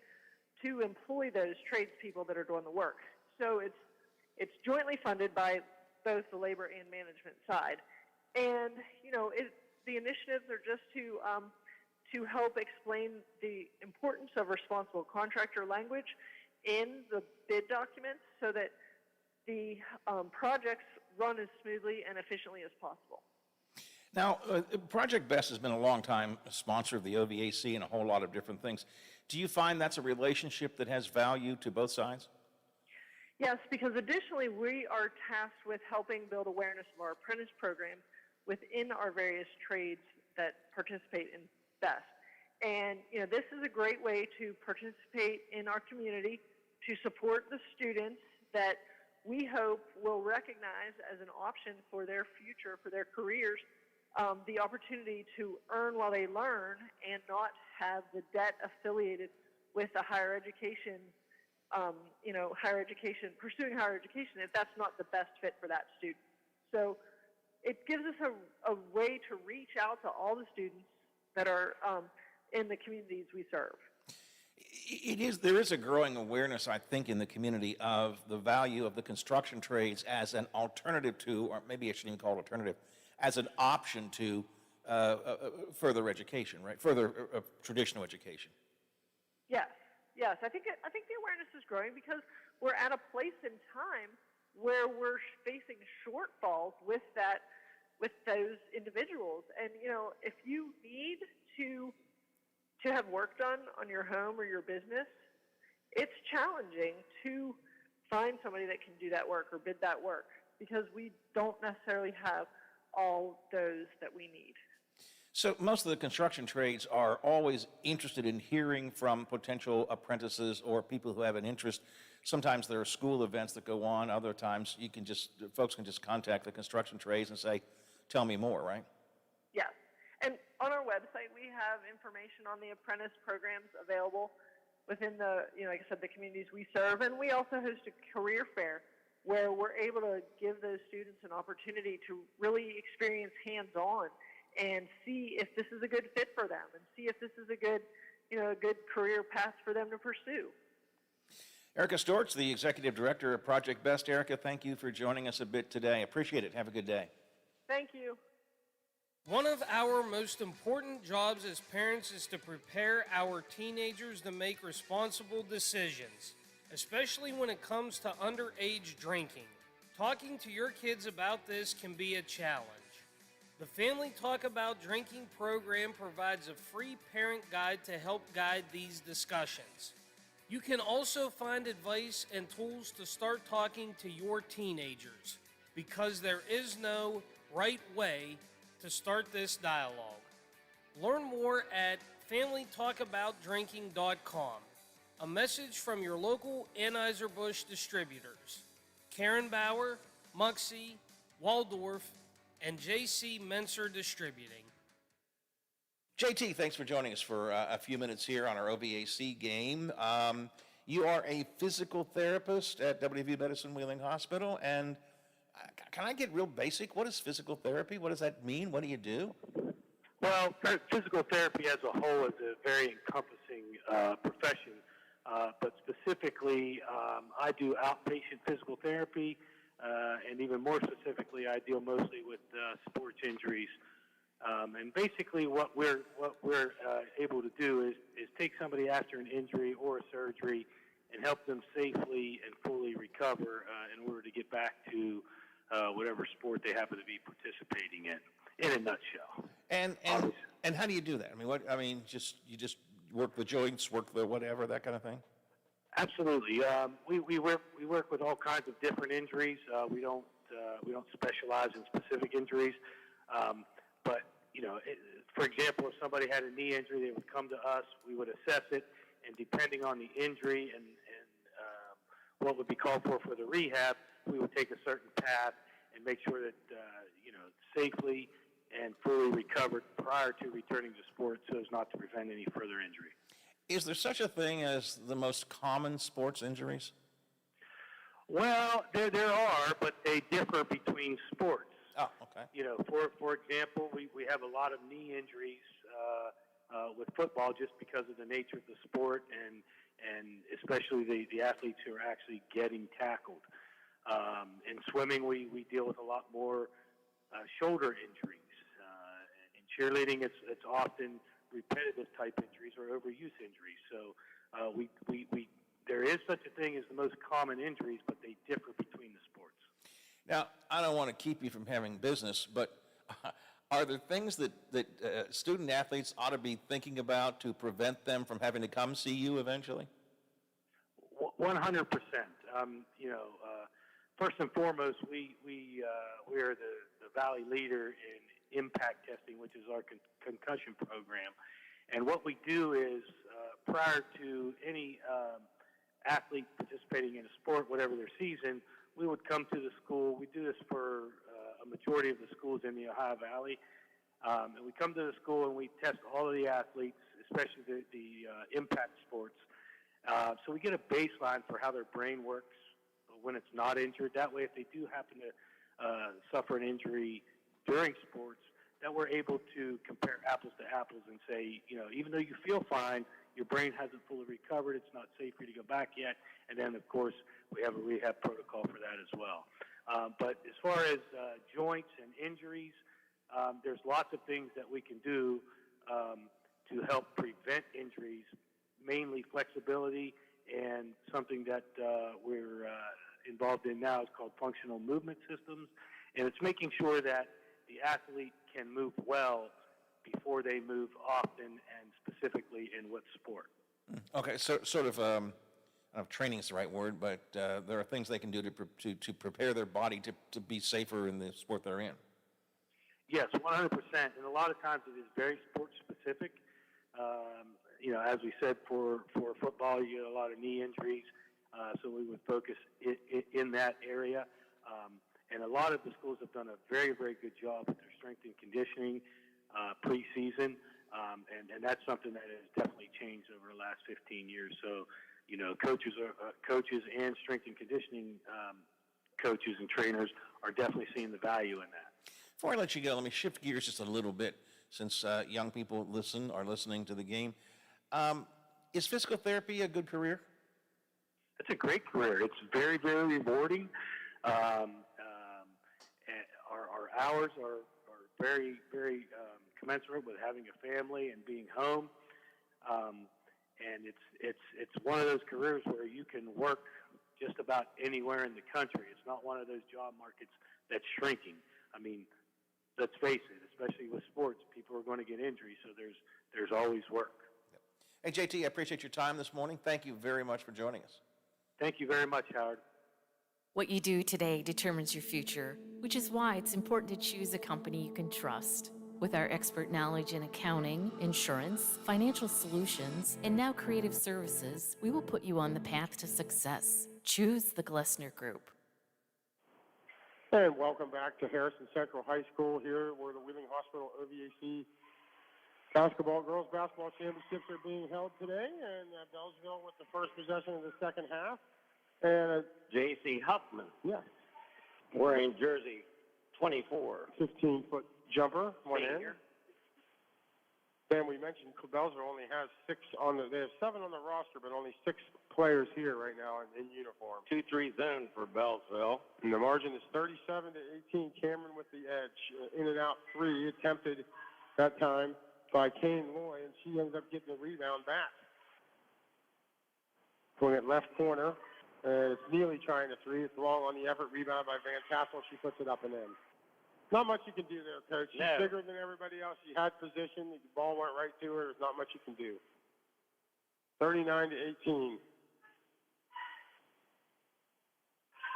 to employ those tradespeople that are doing the work. So it's jointly funded by both the labor and management side. And, the initiatives are just to help explain the importance of responsible contractor language in the bid documents so that the projects run as smoothly and efficiently as possible. Now, Project Best has been a long time sponsor of the OVAC and a whole lot of different things. Do you find that's a relationship that has value to both sides? Yes, because additionally, we are tasked with helping build awareness of our apprentice program within our various trades that participate in BEST. And, this is a great way to participate in our community, to support the students that we hope will recognize as an option for their future, for their careers, the opportunity to earn while they learn and not have the debt affiliated with the higher education, pursuing higher education if that's not the best fit for that student. So it gives us a way to reach out to all the students that are in the communities we serve. There is a growing awareness, I think, in the community of the value of the construction trades as an alternative to, or maybe I shouldn't even call it alternative, as an option to further education, right? Further traditional education. Yes. I think the awareness is growing because we're at a place in time where we're facing shortfalls with those individuals. And if you need to have work done on your home or your business, it's challenging to find somebody that can do that work or bid that work because we don't necessarily have all those that we need. So most of the construction trades are always interested in hearing from potential apprentices or people who have an interest. Sometimes there are school events that go on. Other times folks can just contact the construction trades and say, tell me more, right? Yes. And on our website, we have information on the apprentice programs available within the, like I said, the communities we serve. And we also host a career fair where we're able to give those students an opportunity to really experience hands-on and see if this is a good fit for them and see if this is a good career path for them to pursue. Erica Storch, the Executive Director of Project Best. Erica, thank you for joining us a bit today. Appreciate it. Have a good day. Thank you. One of our most important jobs as parents is to prepare our teenagers to make responsible decisions, especially when it comes to underage drinking. Talking to your kids about this can be a challenge. The Family Talk About Drinking program provides a free parent guide to help guide these discussions. You can also find advice and tools to start talking to your teenagers, because there is no right way to start this dialogue. Learn more at FamilyTalkAboutDrinking.com. A message from your local Anheuser-Busch distributors: Karen Bauer, Muxie, Waldorf, and J.C. Menser Distributing. JT, thanks for joining us for a few minutes here on our OVAC game. You are a physical therapist at WVU Medicine Wheeling Hospital, and can I get real basic? What is physical therapy? What does that mean? What do you do? Well, physical therapy as a whole is a very encompassing profession, but specifically, I do outpatient physical therapy, and even more specifically, I deal mostly with sports injuries. And basically, what we're able to do is take somebody after an injury or a surgery and help them safely and fully recover in order to get back to whatever sport they happen to be participating in a nutshell. And how do you do that? You just work the joints, work the whatever, that kind of thing? Absolutely. We work with all kinds of different injuries. We don't specialize in specific injuries. But for example, if somebody had a knee injury, they would come to us. We would assess it, and depending on the injury and what would be called for the rehab, we would take a certain path and make sure that safely and fully recovered prior to returning to sport, so as not to prevent any further injury. Is there such a thing as the most common sports injuries? Well, there are, but they differ between sports. Oh, okay. For example, we have a lot of knee injuries with football just because of the nature of the sport and especially the athletes who are actually getting tackled. In swimming, we deal with a lot more shoulder injuries. In cheerleading, it's often repetitive type injuries or overuse injuries. So there is such a thing as the most common injuries, but they differ between the sports. Now, I don't want to keep you from having business, but Are there things that student athletes ought to be thinking about to prevent them from having to come see you eventually? 100%. First and foremost, we are the Valley leader in impact testing, which is our concussion program. And what we do is, prior to any athlete participating in a sport, whatever their season, we would come to the school. We do this for a majority of the schools in the Ohio Valley. And we come to the school and we test all of the athletes, especially the impact sports. So we get a baseline for how their brain works when it's not injured. That way, if they do happen to suffer an injury during sports, that we're able to compare apples to apples and say, even though you feel fine, your brain hasn't fully recovered, it's not safe for you to go back yet. And then, of course, we have a rehab protocol for that as well. But as far as joints and injuries, there's lots of things that we can do to help prevent injuries, mainly flexibility, and something that we're involved in now is called functional movement systems. And it's making sure that the athlete can move well before they move often and specifically in what sport. Okay, so sort of, I don't know if training is the right word, but there are things they can do to prepare their body to be safer in the sport they're in. Yes, 100%. And a lot of times it is very sport specific. As we said, for football, you get a lot of knee injuries, so we would focus in that area. And a lot of the schools have done a very, very good job with their strength and conditioning preseason, and that's something that has definitely changed over the last 15 years. So, coaches and strength and conditioning coaches and trainers are definitely seeing the value in that. Before I let you go, let me shift gears just a little bit, since young people are listening to the game. Is physical therapy a good career? It's a great career. It's very, very rewarding. Our hours are very, very commensurate with having a family and being home. And it's one of those careers where you can work just about anywhere in the country. It's not one of those job markets that's shrinking. I mean, let's face it, especially with sports, people are going to get injuries, so there's always work. Hey, JT, I appreciate your time this morning. Thank you very much for joining us. Thank you very much, Howard. What you do today determines your future, which is why it's important to choose a company you can trust. With our expert knowledge in accounting, insurance, financial solutions, and now creative services, we will put you on the path to success. Choose the Glessner Group. And welcome back to Harrison Central High School here, where the Wheeling Hospital OVAC girls basketball championships are being held today, and Bellsville with the first possession of the second half. And J.C. Huffman. Yes. Wearing jersey 24. 15-foot jumper, one in. Senior. And we mentioned Bellsville only has they have 7 on the roster, but only 6 players here right now in uniform. 2-3 zone for Bellsville. And the margin is 37-18. Cameron with the edge. In and out 3 attempted that time by Kane Loy, and she ends up getting the rebound back. Going at left corner, and it's Neely trying to 3. It's long on the effort. Rebound by Van Tassel. She puts it up and in. Not much you can do there, Coach. She's bigger than everybody else. She had position. The ball went right to her. There's not much you can do. 39-18.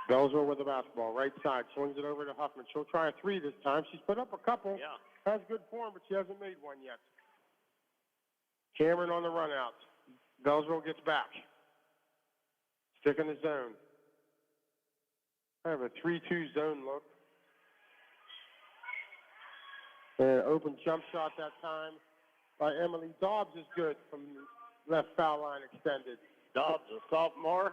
Bellsville with the basketball. Right side. Swings it over to Huffman. She'll try a 3 this time. She's put up a couple. Yeah. Has good form, but she hasn't made one yet. Cameron on the run out. Bellsville gets back. Stick in the zone. I have a 3-2 zone look. And open jump shot that time by Emily Dobbs is good from left foul line extended. Dobbs, a sophomore.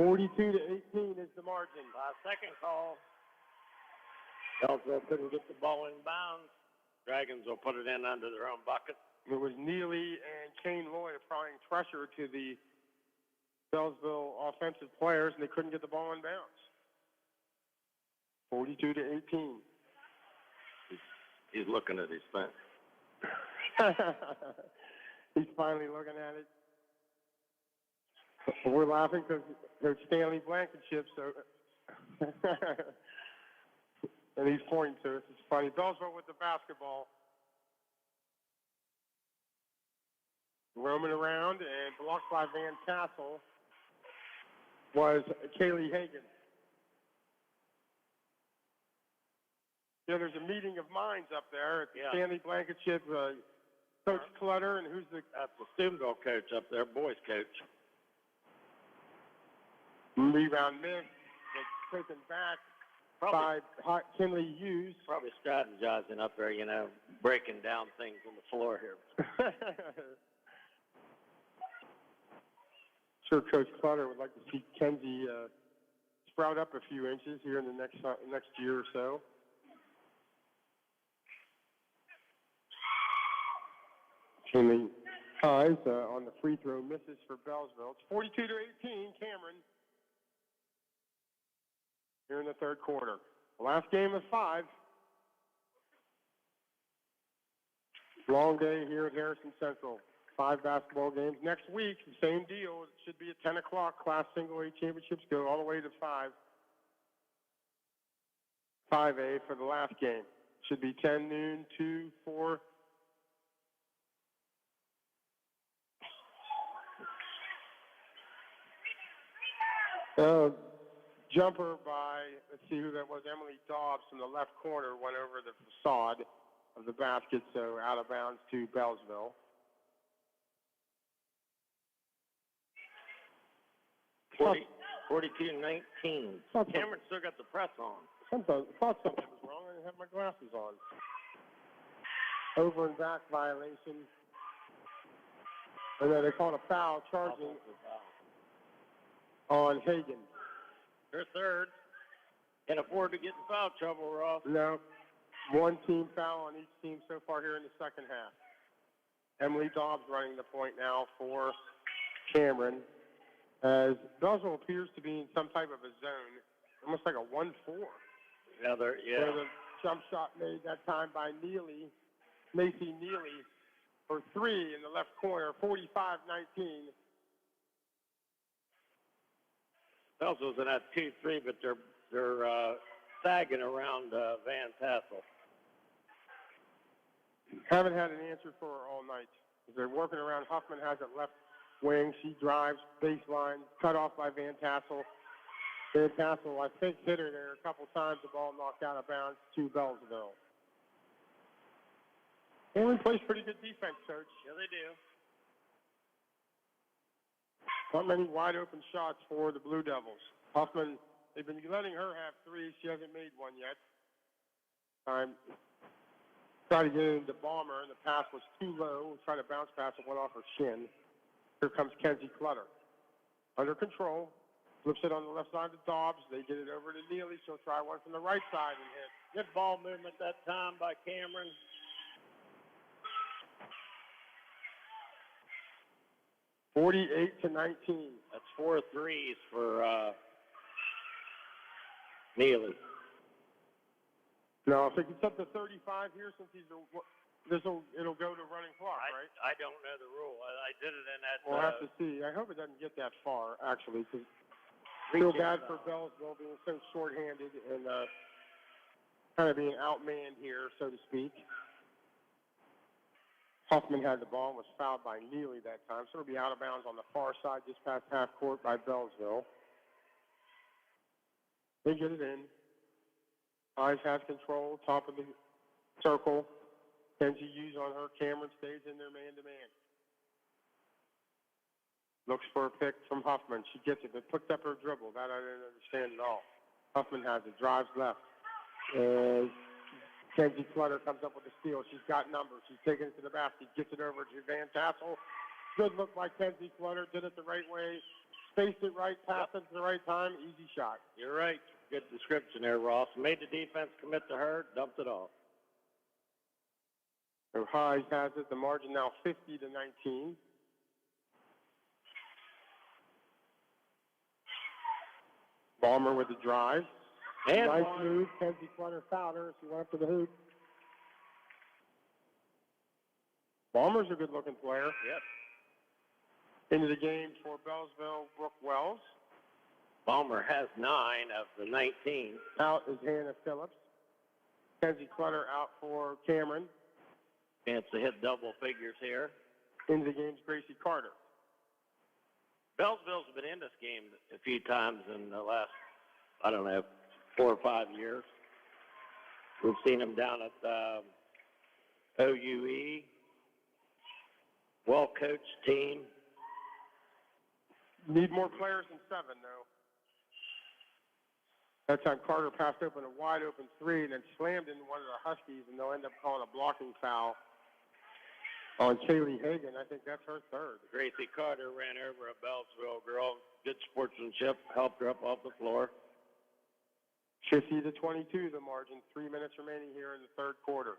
42-18 is the margin. Second call. Bellsville couldn't get the ball in bounds. Dragons will put it in under their own bucket. It was Neely and Kane Loy applying pressure to the Bellsville offensive players, and they couldn't get the ball in bounds. 42-18. He's looking at his thing. He's finally looking at it. We're laughing because there's Stanley Blankenship, so And he's pointing to us. It's funny. Bellsville with the basketball. Roaming around and blocked by Van Tassel was Kaylee Hagan. Yeah, there's a meeting of minds up there at the Stanley Blankenship. Coach Clutter, and who's the... That's the Steubenville coach up there, boys coach. Rebound missed. It's taken back by Kinley Hughes. Probably strategizing up there, breaking down things on the floor here. Sure, Coach Clutter would like to see Kenzie sprout up a few inches here in the next year or so. Kinley ties on the free throw, misses for Bellsville. It's 42-18, Cameron. Here in the third quarter. Last game of 5. Long day here at Harrison Central. 5 basketball games. Next week, the same deal. It should be at 10 o'clock. Class Single A championships go all the way to 5A for the last game. Should be 10 noon, 2, 4. Jumper by, let's see who that was, Emily Dobbs from the left corner went over the facade of the basket, so out of bounds to Bellsville. 42-19. Cameron still got the press on. Sometimes I thought something was wrong. I didn't have my glasses on. Over and back violation. And then they called a foul charging on Hagan. Her third. Can't afford to get in foul trouble, Ross. No. 1 team foul on each team so far here in the second half. Emily Dobbs running the point now for Cameron, as Bellsville appears to be in some type of a zone, almost like a 1-4. Yeah, Where the jump shot made that time by Macy Neely for 3 in the left corner, 45-19. Bellsville's in that 2-3, but they're sagging around Van Tassel. Haven't had an answer for her all night. They're working around. Huffman has it left wing. She drives baseline, cut off by Van Tassel. Van Tassel, I think, hit her there a couple times. The ball knocked out of bounds to Bellsville. Cameron plays pretty good defense, Coach. Yeah, they do. Not many wide open shots for the Blue Devils. Huffman, they've been letting her have 3. She hasn't made one yet. Tried to get it into Balmer, and the pass was too low. Tried to bounce pass, it went off her shin. Here comes Kenzie Clutter. Under control. Flips it on the left side to Dobbs. They get it over to Neely. She'll try one from the right side and hit. Good ball movement that time by Cameron. (48-19). That's 4 threes for Neely. No, if it gets up to 35 here, since it'll go to running clock, right? I don't know the rule. I did it in that. We'll have to see. I hope it doesn't get that far, actually, because I feel bad for Bellsville being so shorthanded and kind of being outmanned here, so to speak. Huffman had the ball and was fouled by Neely that time, so it'll be out of bounds on the far side, just past half court by Bellsville. They get it in. Eyes has control, top of the circle. Kenzie Hughes on her. Cameron stays in there man-to-man. Looks for a pick from Huffman. She gets it, but picked up her dribble. That I didn't understand at all. Huffman has it, drives left. Kenzie Clutter comes up with a steal. She's got numbers. She's taking it to the basket, gets it over to Van Tassel. Good look by Kenzie Clutter. Did it the right way. Spaced it right, passed it at the right time. Easy shot. You're right. Good description there, Ross. Made the defense commit to her, dumped it off. So High has it. The margin now 50-19. Balmer with the drive. And nice one. move. Kenzie Clutter fouled her. She went up to the hoop. Balmer's a good-looking player. Yep. Into the game for Bellsville, Brooke Wells. Balmer has 9 of the 19. Out is Hannah Phillips. Kenzie Clutter out for Cameron. Chance to hit double figures here. Into the game's Gracie Carter. Bellsville's been in this game a few times in the last, 4 or 5 years. We've seen them down at OUE. Well-coached team. Need more players than 7, though. That time Carter passed open a wide-open 3 and then slammed into one of the Huskies, and they'll end up calling a blocking foul on Kaylee Hagan. I think that's her 3rd. Gracie Carter ran over a Bellsville girl. Good sportsmanship. Helped her up off the floor. 50-22 the margin. 3 minutes remaining here in the 3rd quarter.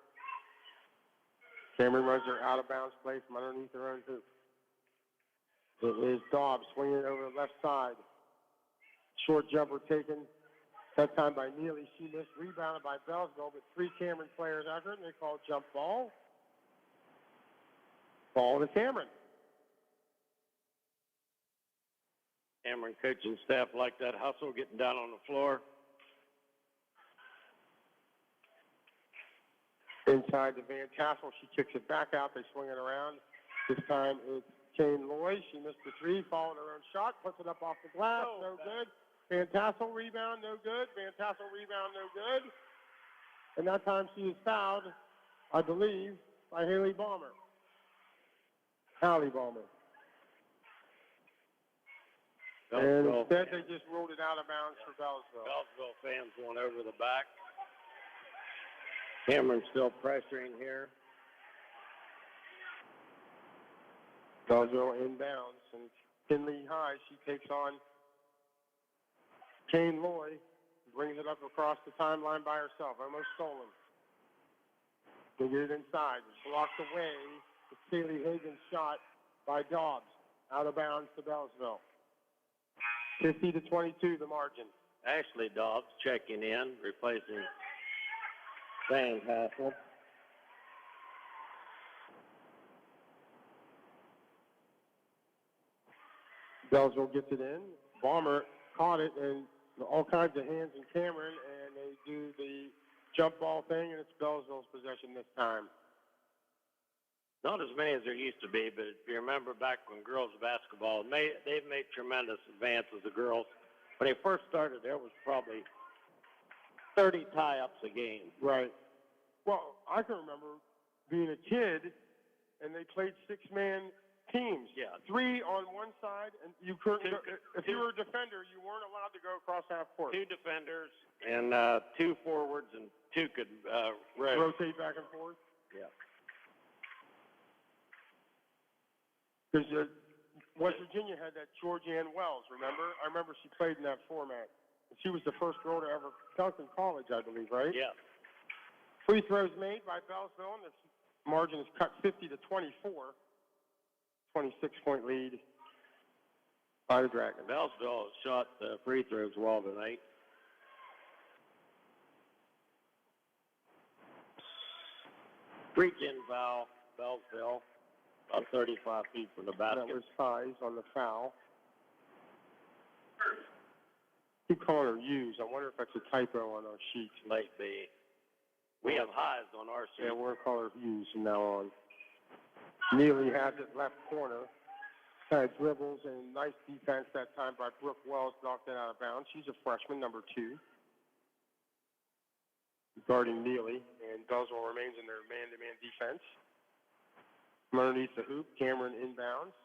Cameron runs her out-of-bounds play from underneath her own hoop. It is Dobbs swinging it over the left side. Short jumper taken. That time by Neely. She missed. Rebounded by Bellsville, but 3 Cameron players after it, and they call jump ball. Ball to Cameron. Cameron coaching staff like that hustle, getting down on the floor. Inside to Van Tassel. She kicks it back out. They swing it around. This time it's Kane Loy. She missed the 3, followed her own shot, puts it up off the glass. No good. Van Tassel rebound, no good. Van Tassel rebound, no good. And that time she is fouled, I believe, by Haley Balmer. Hallie Balmer. And instead they just ruled it out of bounds for Bellsville. Bellsville fans going over the back. Cameron still pressuring here. Bellsville inbounds, and Kinley High, she takes on Kane Loy, brings it up across the timeline by herself, almost stolen. They get it inside, blocked away. It's Kaylee Hagan's shot by Dobbs, out of bounds to Bellsville. 50-22 the margin. Ashley Dobbs checking in, replacing Van Tassel. Bellsville gets it in. Balmer caught it, and all kinds of hands in Cameron, and they do the jump ball thing, and it's Bellsville's possession this time. Not as many as there used to be, but if you remember back when girls basketball, they've made tremendous advances, the girls. When they first started, there was probably 30 tie-ups a game. Right. Well, I can remember being a kid, and they played 6-man teams. Yeah. 3 on one side, and you couldn't. If you were a defender, you weren't allowed to go across half court. 2 defenders and 2 forwards, and 2 could rotate back and forth. Yeah. Because West Virginia had that Georgianne Wells, remember? I remember she played in that format. She was the first girl to ever dunk in college, I believe, right? Yeah. Free throws made by Bellsville, and the margin is cut 50-24. 26-point lead by the Dragons. Bellsville has shot the free throws well tonight. Reach-in foul, Bellsville, about 35 feet from the basket. That was Highs on the foul. Keep calling her Hughes. I wonder if that's a typo on our sheet. Might be. We have Highs on our sheet. Yeah, we're calling her Hughes from now on. Neely has it left corner. Kind of dribbles and nice defense that time by Brooke Wells, knocked it out of bounds. She's a freshman, number 2. Guarding Neely, and Bellsville remains in their man-to-man defense. From underneath the hoop, Cameron inbounds.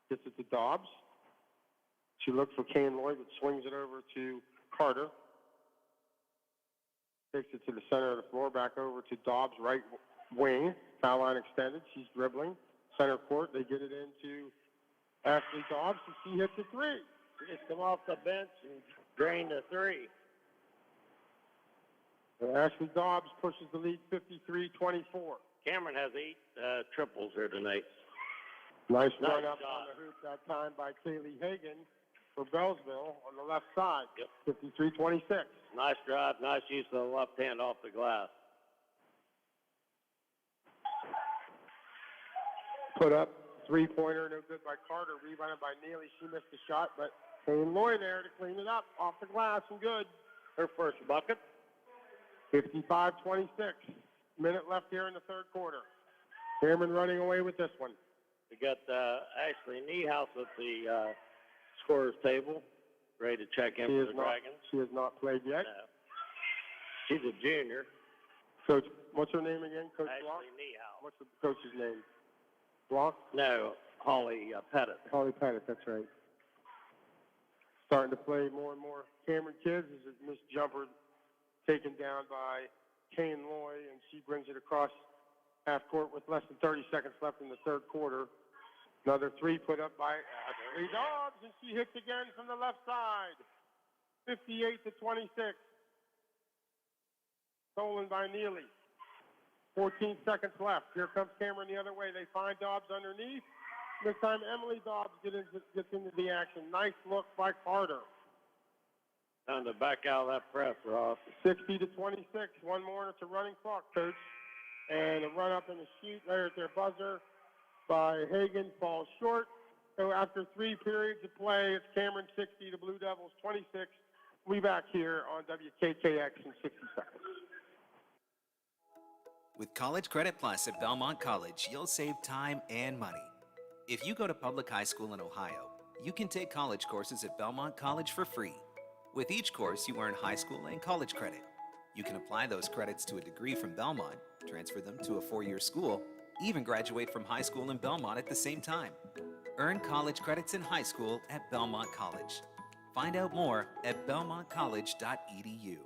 Gets it to Dobbs. She looks for Kane Lloyd, but swings it over to Carter. Takes it to the center of the floor, back over to Dobbs, right wing. Foul line extended. She's dribbling. Center court. They get it into Ashley Dobbs, and she hits a 3. Just come off the bench and drain the 3. And Ashley Dobbs pushes the lead 53-24. Cameron has 8 triples here tonight. Nice run up on the hoop that time by Kaylee Hagan for Bellsville on the left side. Yep. 53-26. Nice drive, nice use of the left hand off the glass. Put up, 3-pointer, no good by Carter. Rebounded by Neely. She missed the shot, but Kane Lloyd there to clean it up off the glass and good. Her first bucket. 55-26. Minute left here in the third quarter. Cameron running away with this one. We got Ashley Niehaus at the scorer's table, ready to check in for the Dragons. She has not played yet. No. She's a junior. Coach, what's her name again? Coach Block? Ashley Niehaus. What's the coach's name? Block? No, Holly Pettit. Holly Pettit, that's right. Starting to play more and more Cameron kids. This is Miss Jumper taken down by Kane Loy, and she brings it across half court with less than 30 seconds left in the third quarter. Another three put up by Ashley Dobbs, and she hits again from the left side. 58-26. Stolen by Neely. 14 seconds left. Here comes Cameron the other way. They find Dobbs underneath. This time Emily Dobbs gets into the action. Nice look by Carter. Time to back out of that press, Ross. 60-26. One more, and it's a running clock, Coach. And a run up and a shoot there at their buzzer by Hagan falls short. So after 3 periods of play, it's Cameron 60, the Blue Devils 26. We back here on WKKX in 60 seconds. With College Credit Plus at Belmont College, you'll save time and money. If you go to public high school in Ohio, you can take college courses at Belmont College for free. With each course, you earn high school and college credit. You can apply those credits to a degree from Belmont, transfer them to a 4-year school, even graduate from high school in Belmont at the same time. Earn college credits in high school at Belmont College. Find out more at belmontcollege.edu.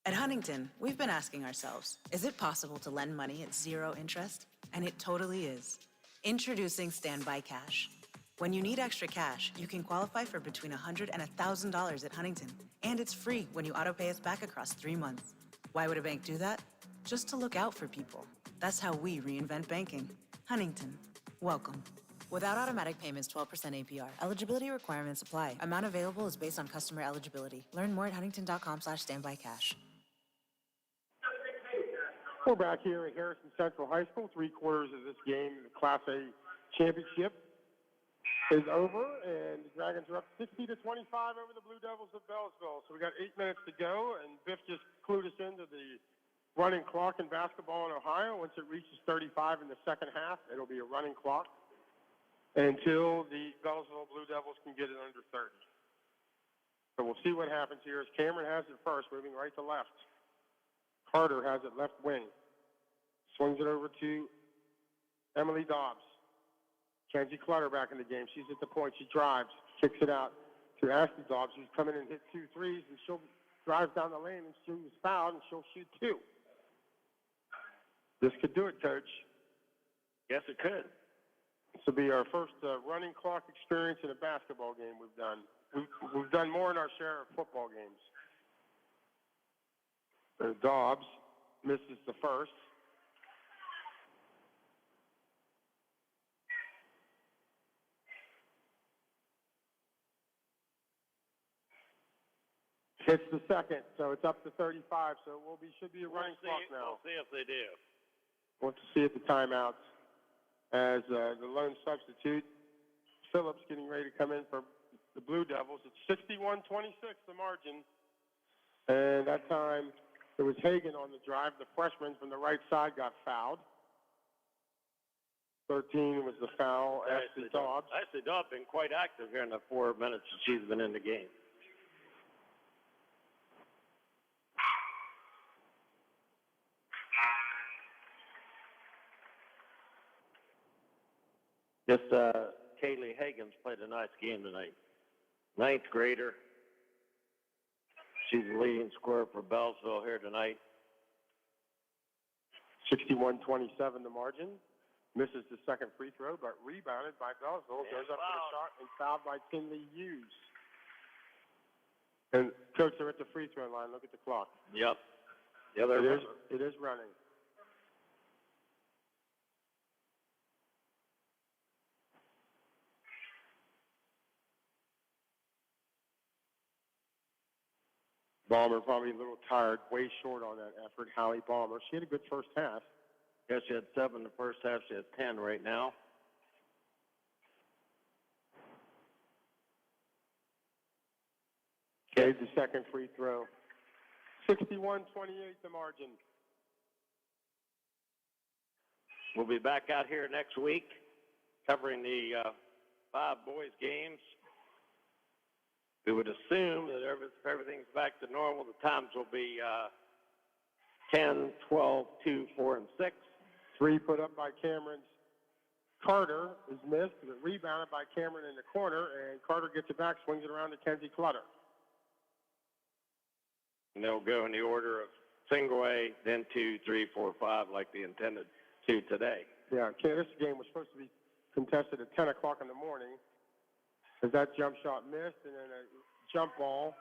At Huntington, we've been asking ourselves, is it possible to lend money at 0 interest? And it totally is. Introducing Standby Cash. When you need extra cash, you can qualify for between $100 and $1,000 at Huntington. And it's free when you auto pay us back across 3 months. Why would a bank do that? Just to look out for people. That's how we reinvent banking. Huntington, welcome. Without automatic payments, 12% APR. Eligibility requirements apply. Amount available is based on customer eligibility. Learn more at huntington.com/standbycash. We're back here at Harrison Central High School. 3 quarters of this game, the Class A championship is over, and the Dragons are up 60-25 over the Blue Devils of Bellsville. So we got 8 minutes to go, and Biff just clued us into the running clock in basketball in Ohio. Once it reaches 35 in the second half, it'll be a running clock until the Bellsville Blue Devils can get it under 30. So we'll see what happens here as Cameron has it first, moving right to left. Carter has it left wing. Swings it over to Emily Dobbs. Kenzie Clutter back in the game. She's at the point. She drives, kicks it out to Ashley Dobbs, who's coming in and hit 2 threes, and she'll drive down the lane, and she was fouled, and she'll shoot 2. This could do it, Coach. Yes, it could. This will be our first running clock experience in a basketball game we've done. We've done more than our share of football games. Dobbs misses the first. Hits the second, so it's up to 35. So should be a running clock now. We'll see if they do. Want to see at the timeouts as the lone substitute, Phillips, getting ready to come in for the Blue Devils. It's 61-26, the margin. And that time, it was Hagan on the drive. The freshman from the right side got fouled. 13 was the foul. Ashley Dobbs. Ashley Dobbs been quite active here in the 4 minutes that she's been in the game. Just Kaylee Hagan's played a nice game tonight. 9th grader. She's the leading scorer for Bellsville here tonight. 61-27 the margin. Misses the second free throw, but rebounded by Bellsville. Goes up for the shot and fouled by Kinley Hughes. And, Coach, they're at the free throw line. Look at the clock. Yep. Yeah, it is running. Balmer probably a little tired, way short on that effort. Hallie Balmer. She had a good first half. Yeah, she had 7 in the first half. She has 10 right now. Gave the second free throw. 61-28 the margin. We'll be back out here next week covering the 5 boys games. We would assume that if everything's back to normal, the times will be 10, 12, 2, 4, and 6. 3 put up by Cameron's Carter is missed, but rebounded by Cameron in the corner, and Carter gets it back, swings it around to Kenzie Clutter. And they'll go in the order of single A, then 2, 3, 4, 5, like the intended to today. Yeah, this game was supposed to be contested at 10 o'clock in the morning, as that jump shot missed, and then a jump ball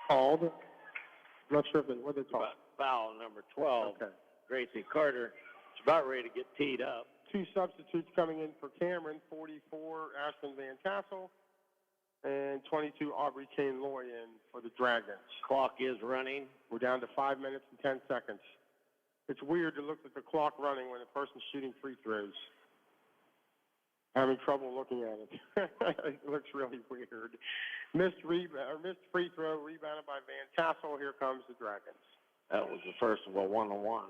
called. I'm not sure what they called. Foul number 12. Okay. Gracie Carter is about ready to get teed up. 2 substitutes coming in for Cameron, 44 Ashlyn Van Tassel, and 22 Aubrey Kane Loy in for the Dragons. Clock is running. We're down to 5 minutes and 10 seconds. It's weird to look at the clock running when a person's shooting free throws. Having trouble looking at it. It looks really weird. Missed free throw, rebounded by Van Tassel. Here comes the Dragons. That was the first of a 1-on-1.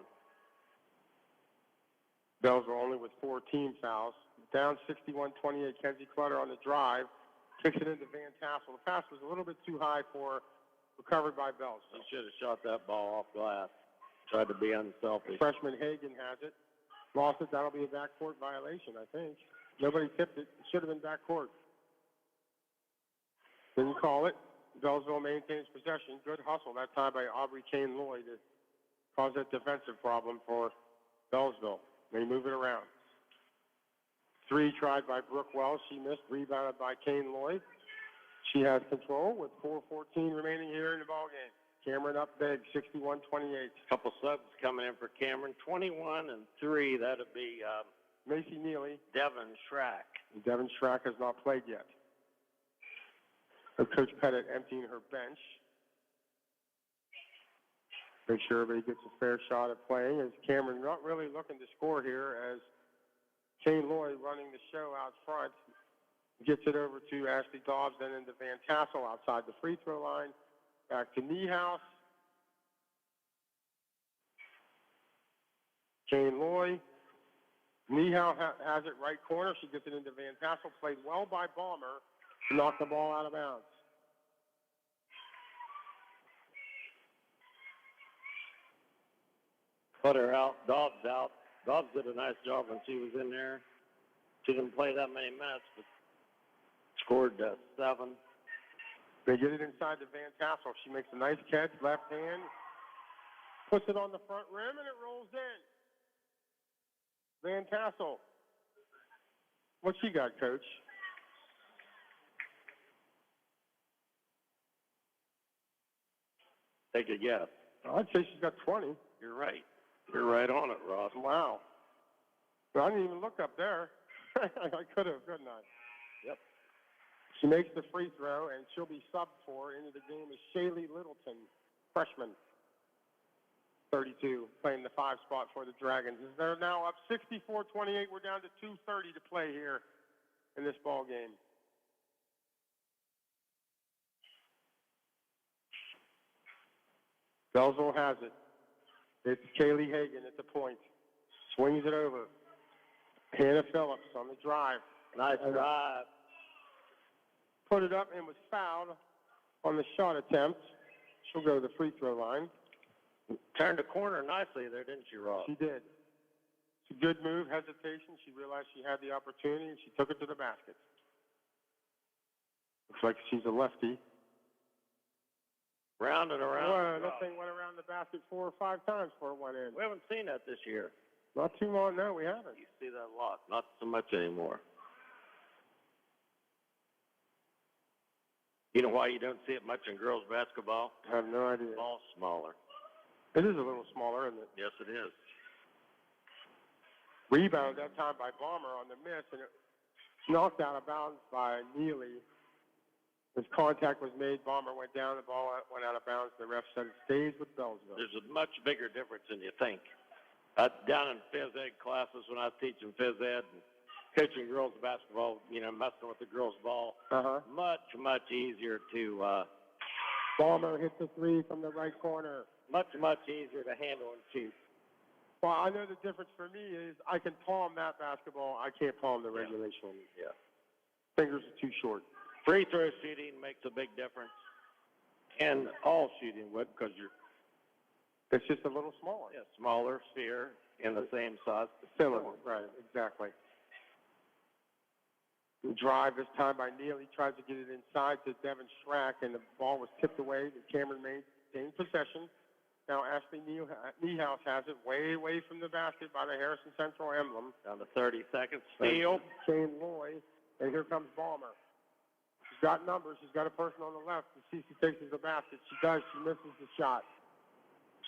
Bellsville only with 4 team fouls. Down 61-28. Kenzie Clutter on the drive. Kicks it into Van Tassel. The pass was a little bit too high for recovered by Bellsville. He should have shot that ball off glass. Tried to be unselfish. Freshman Hagan has it. Lost it. That'll be a backcourt violation, I think. Nobody tipped it. It should have been backcourt. Didn't call it. Bellsville maintains possession. Good hustle that time by Aubrey Kane Loy to cause that defensive problem for Bellsville. They move it around. 3 tried by Brooke Wells. She missed. Rebounded by Kane Loy. She has control with 4:14 remaining here in the ball game. Cameron up big, 61-28. Couple subs coming in for Cameron. 21 and 3. That'll be Macy Neely. Devin Schrack. Devin Schrack has not played yet. Coach Pettit emptying her bench. Make sure everybody gets a fair shot at playing. As Cameron not really looking to score here, as Kane Loy running the show out front gets it over to Ashley Dobbs, then into Van Tassel outside the free throw line. Back to Niehaus. Kane Loy. Niehaus has it right corner. She gets it into Van Tassel. Played well by Balmer to knock the ball out of bounds. Clutter out. Dobbs out. Dobbs did a nice job when she was in there. She didn't play that many minutes, but scored 7. They get it inside to Van Tassel. She makes a nice catch, left hand, puts it on the front rim, and it rolls in. Van Tassel. What she got, Coach? Take a guess. I'd say she's got 20. You're right. You're right on it, Ross. Wow. Well, I didn't even look up there. I could have, couldn't I? Yep. She makes the free throw, and she'll be subbed for into the game is Shaylee Littleton, freshman, 32, playing the 5 spot for the Dragons. They're now up 64-28. We're down to 2:30 to play here in this ball game. Bellsville has it. It's Kaylee Hagan at the point. Swings it over. Hannah Phillips on the drive. Nice drive. Put it up and was fouled on the shot attempt. She'll go to the free throw line. Turned the corner nicely there, didn't she, Ross? She did. It's a good move, hesitation. She realized she had the opportunity, and she took it to the basket. Looks like she's a lefty. Round and around. Well, that thing went around the basket 4 or 5 times before it went in. We haven't seen that this year. Not too long, no, we haven't. You see that a lot. Not so much anymore. You know why you don't see it much in girls basketball? I have no idea. The ball's smaller. It is a little smaller, isn't it? Yes, it is. Rebound that time by Balmer on the miss, and it knocked out of bounds by Neely. As contact was made, Balmer went down, the ball went out of bounds. The ref said it stays with Bellsville. There's a much bigger difference than you think. Down in phys ed classes when I was teaching phys ed and coaching girls basketball, messing with the girls' ball, much, much easier to Bomber hits a three from the right corner. Much, much easier to handle and shoot. Well, I know the difference for me is I can palm that basketball. I can't palm the regulation. Yeah. Fingers are too short. Free throw shooting makes a big difference. And all shooting would, because you're It's just a little smaller. smaller sphere in the same size. Similar, right, exactly. The drive this time by Neal. He tries to get it inside to Devin Schrack, and the ball was tipped away. Cameron maintained possession. Now Ashley Niehaus has it way away from the basket by the Harrison Central emblem. Down to 30 seconds. Steal. Shane Loy, and here comes Balmer. She's got numbers. She's got a person on the left. The CC takes the basket. She does. She misses the shot.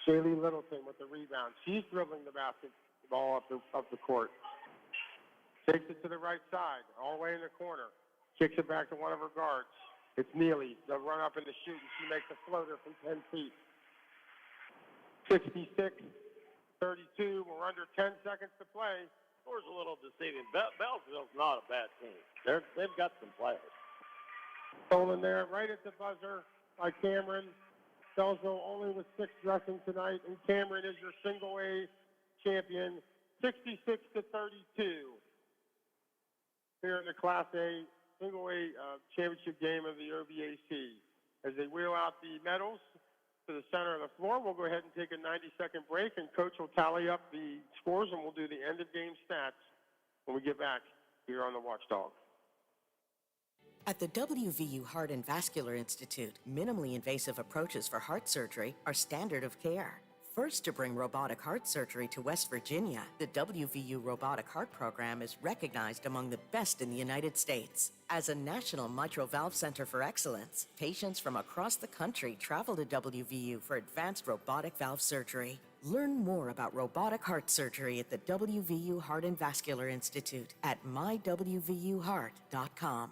Shaylee Littleton with the rebound. She's dribbling the basketball up the court. Takes it to the right side, all the way in the corner. Kicks it back to one of her guards. It's Neely. They'll run up in the shoot, and she makes a floater from 10 feet. 66-32. We're under 10 seconds to play. Score's a little deceiving. Belleville's not a bad team. They've got some players. Stolen there, right at the buzzer by Cameron. Belleville only with 6 dressing tonight, and Cameron is your single A champion, 66-32. Here in the Class A single A championship game of the OVAC. As they wheel out the medals to the center of the floor, we'll go ahead and take a 90-second break, and Coach will tally up the scores, and we'll do the end-of-game stats when we get back here on the Watchdog. At the WVU Heart and Vascular Institute, minimally invasive approaches for heart surgery are standard of care. First to bring robotic heart surgery to West Virginia, the WVU Robotic Heart Program is recognized among the best in the United States. As a national mitral valve center for excellence, patients from across the country travel to WVU for advanced robotic valve surgery. Learn more about robotic heart surgery at the WVU Heart and Vascular Institute at mywvuheart.com.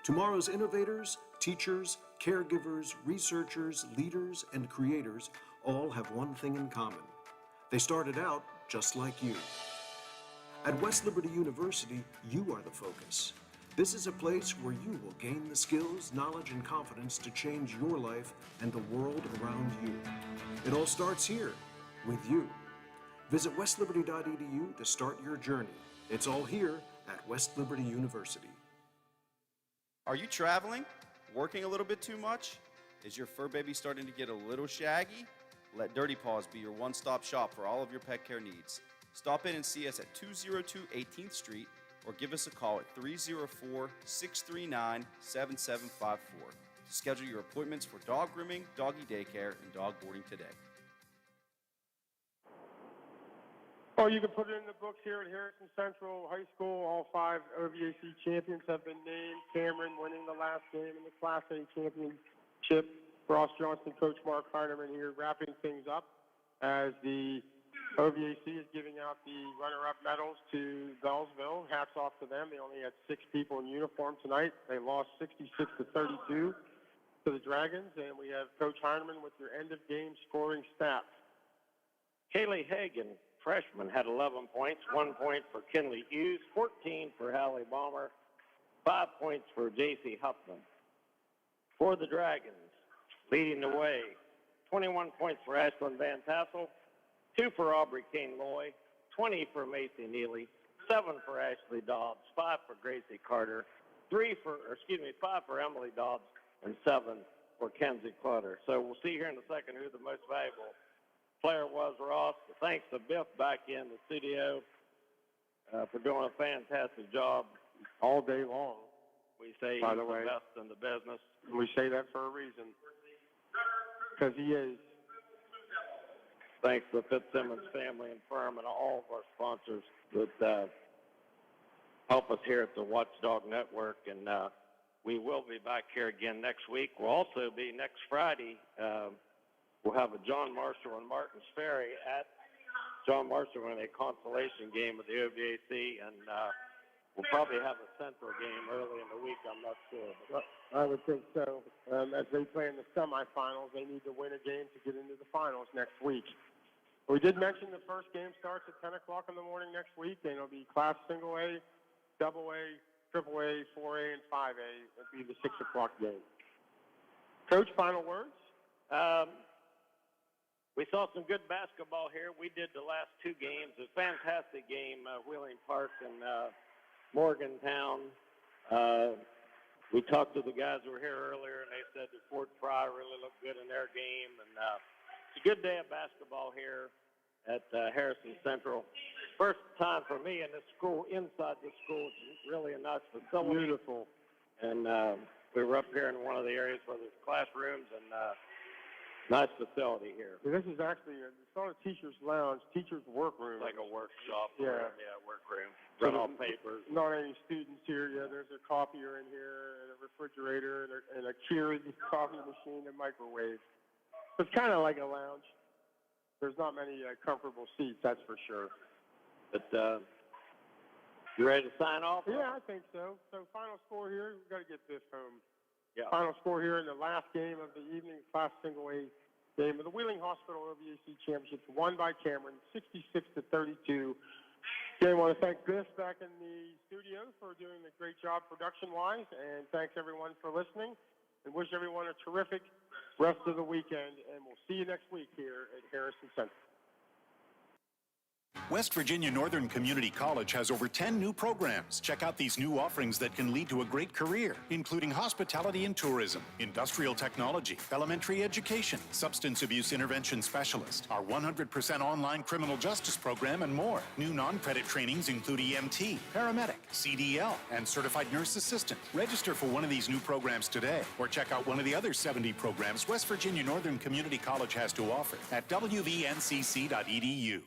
Tomorrow's innovators, teachers, caregivers, researchers, leaders, and creators all have one thing in common. They started out just like you. At West Liberty University, you are the focus. This is a place where you will gain the skills, knowledge, and confidence to change your life and the world around you. It all starts here, with you. Visit westliberty.edu to start your journey. It's all here at West Liberty University. Are you traveling? Working a little bit too much? Is your fur baby starting to get a little shaggy? Let Dirty Paws be your one-stop shop for all of your pet care needs. Stop in and see us at 202 18th Street or give us a call at 304-639-7754 to schedule your appointments for dog grooming, doggy daycare, and dog boarding today. Well, you can put it in the books here at Harrison Central High School. All 5 OVAC champions have been named. Cameron winning the last game in the Class A championship. Ross Johnson, Coach Mark Heineman here wrapping things up as the OVAC is giving out the runner-up medals to Belleville. Hats off to them. They only had 6 people in uniform tonight. They lost 66-32 to the Dragons, and we have Coach Heineman with your end-of-game scoring stats. Kaylee Hagan, freshman, had 11 points, 1 point for Kinley Hughes, 14 for Hallie Balmer, 5 points for J.C. Huffman. For the Dragons, leading the way, 21 points for Ashlyn Van Tassel, 2 for Aubrey Kane-Loy, 20 for Macy Neely, 7 for Ashley Dobbs, 5 for Gracie Carter, 5 for Emily Dobbs, and 7 for Kenzie Clutter. So we'll see here in a second who the most valuable player was, Ross. Thanks to Biff back in the studio for doing a fantastic job all day long. We say By he's the way, the best in the business. We say that for a reason, because he is. Thanks to the Fitzsimmons family and firm and all of our sponsors that help us here at the Watchdog Network. And we will be back here again next week. We'll also be next Friday. We'll have a John Marshall and Martins Ferry at John Marshall in a consolation game with the OVAC, and we'll probably have a Central game early in the week. I'm not sure. But I would think so. As they play in the semifinals, they need to win a game to get into the finals next week. We did mention the first game starts at 10 o'clock in the morning next week, and it'll be Class Single A, Double A, Triple A, 4A, and 5A. It'll be the 6 o'clock game. Coach, final words? We saw some good basketball here. We did the last two games. A fantastic game, Wheeling Park and Morgantown. We talked to the guys who were here earlier, and they said that Fort Fry really looked good in their game. And it's a good day of basketball here at Harrison Central. First time for me in this school, inside the school. It's really a nice facility. Beautiful. And we were up here in one of the areas where there's classrooms and nice facility here. This is actually it's not a teacher's lounge, teacher's workroom. Like a workshop. Yeah. Workroom. Run all papers. Not any students here. Yeah, there's a copier in here and a refrigerator and a Keurig coffee machine and microwave. It's kind of like a lounge. There's not many comfortable seats, that's for sure. But you ready to sign off? Yeah, I think so. So final score here, we've got to get this home. Yeah. Final score here in the last game of the evening, Class Single A game of the Wheeling Hospital OVAC Championship, won by Cameron, 66-32. Again, I want to thank Biff back in the studio for doing a great job production-wise, and thanks everyone for listening, and wish everyone a terrific rest of the weekend, and we'll see you next week here at Harrison Central. West Virginia Northern Community College has over 10 new programs. Check out these new offerings that can lead to a great career, including hospitality and tourism, industrial technology, elementary education, substance abuse intervention specialist, our 100% online criminal justice program, and more. New non-credit trainings include EMT, paramedic, CDL, and certified nurse assistant. Register for one of these new programs today, or check out one of the other 70 programs West Virginia Northern Community College has to offer at wvncc.edu.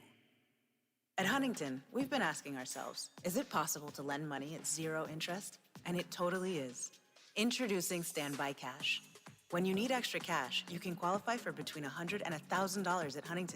At Huntington, we've been asking ourselves, is it possible to lend money at zero interest? And it totally is. Introducing Standby Cash. When you need extra cash, you can qualify for between $100 and $1,000 at Huntington.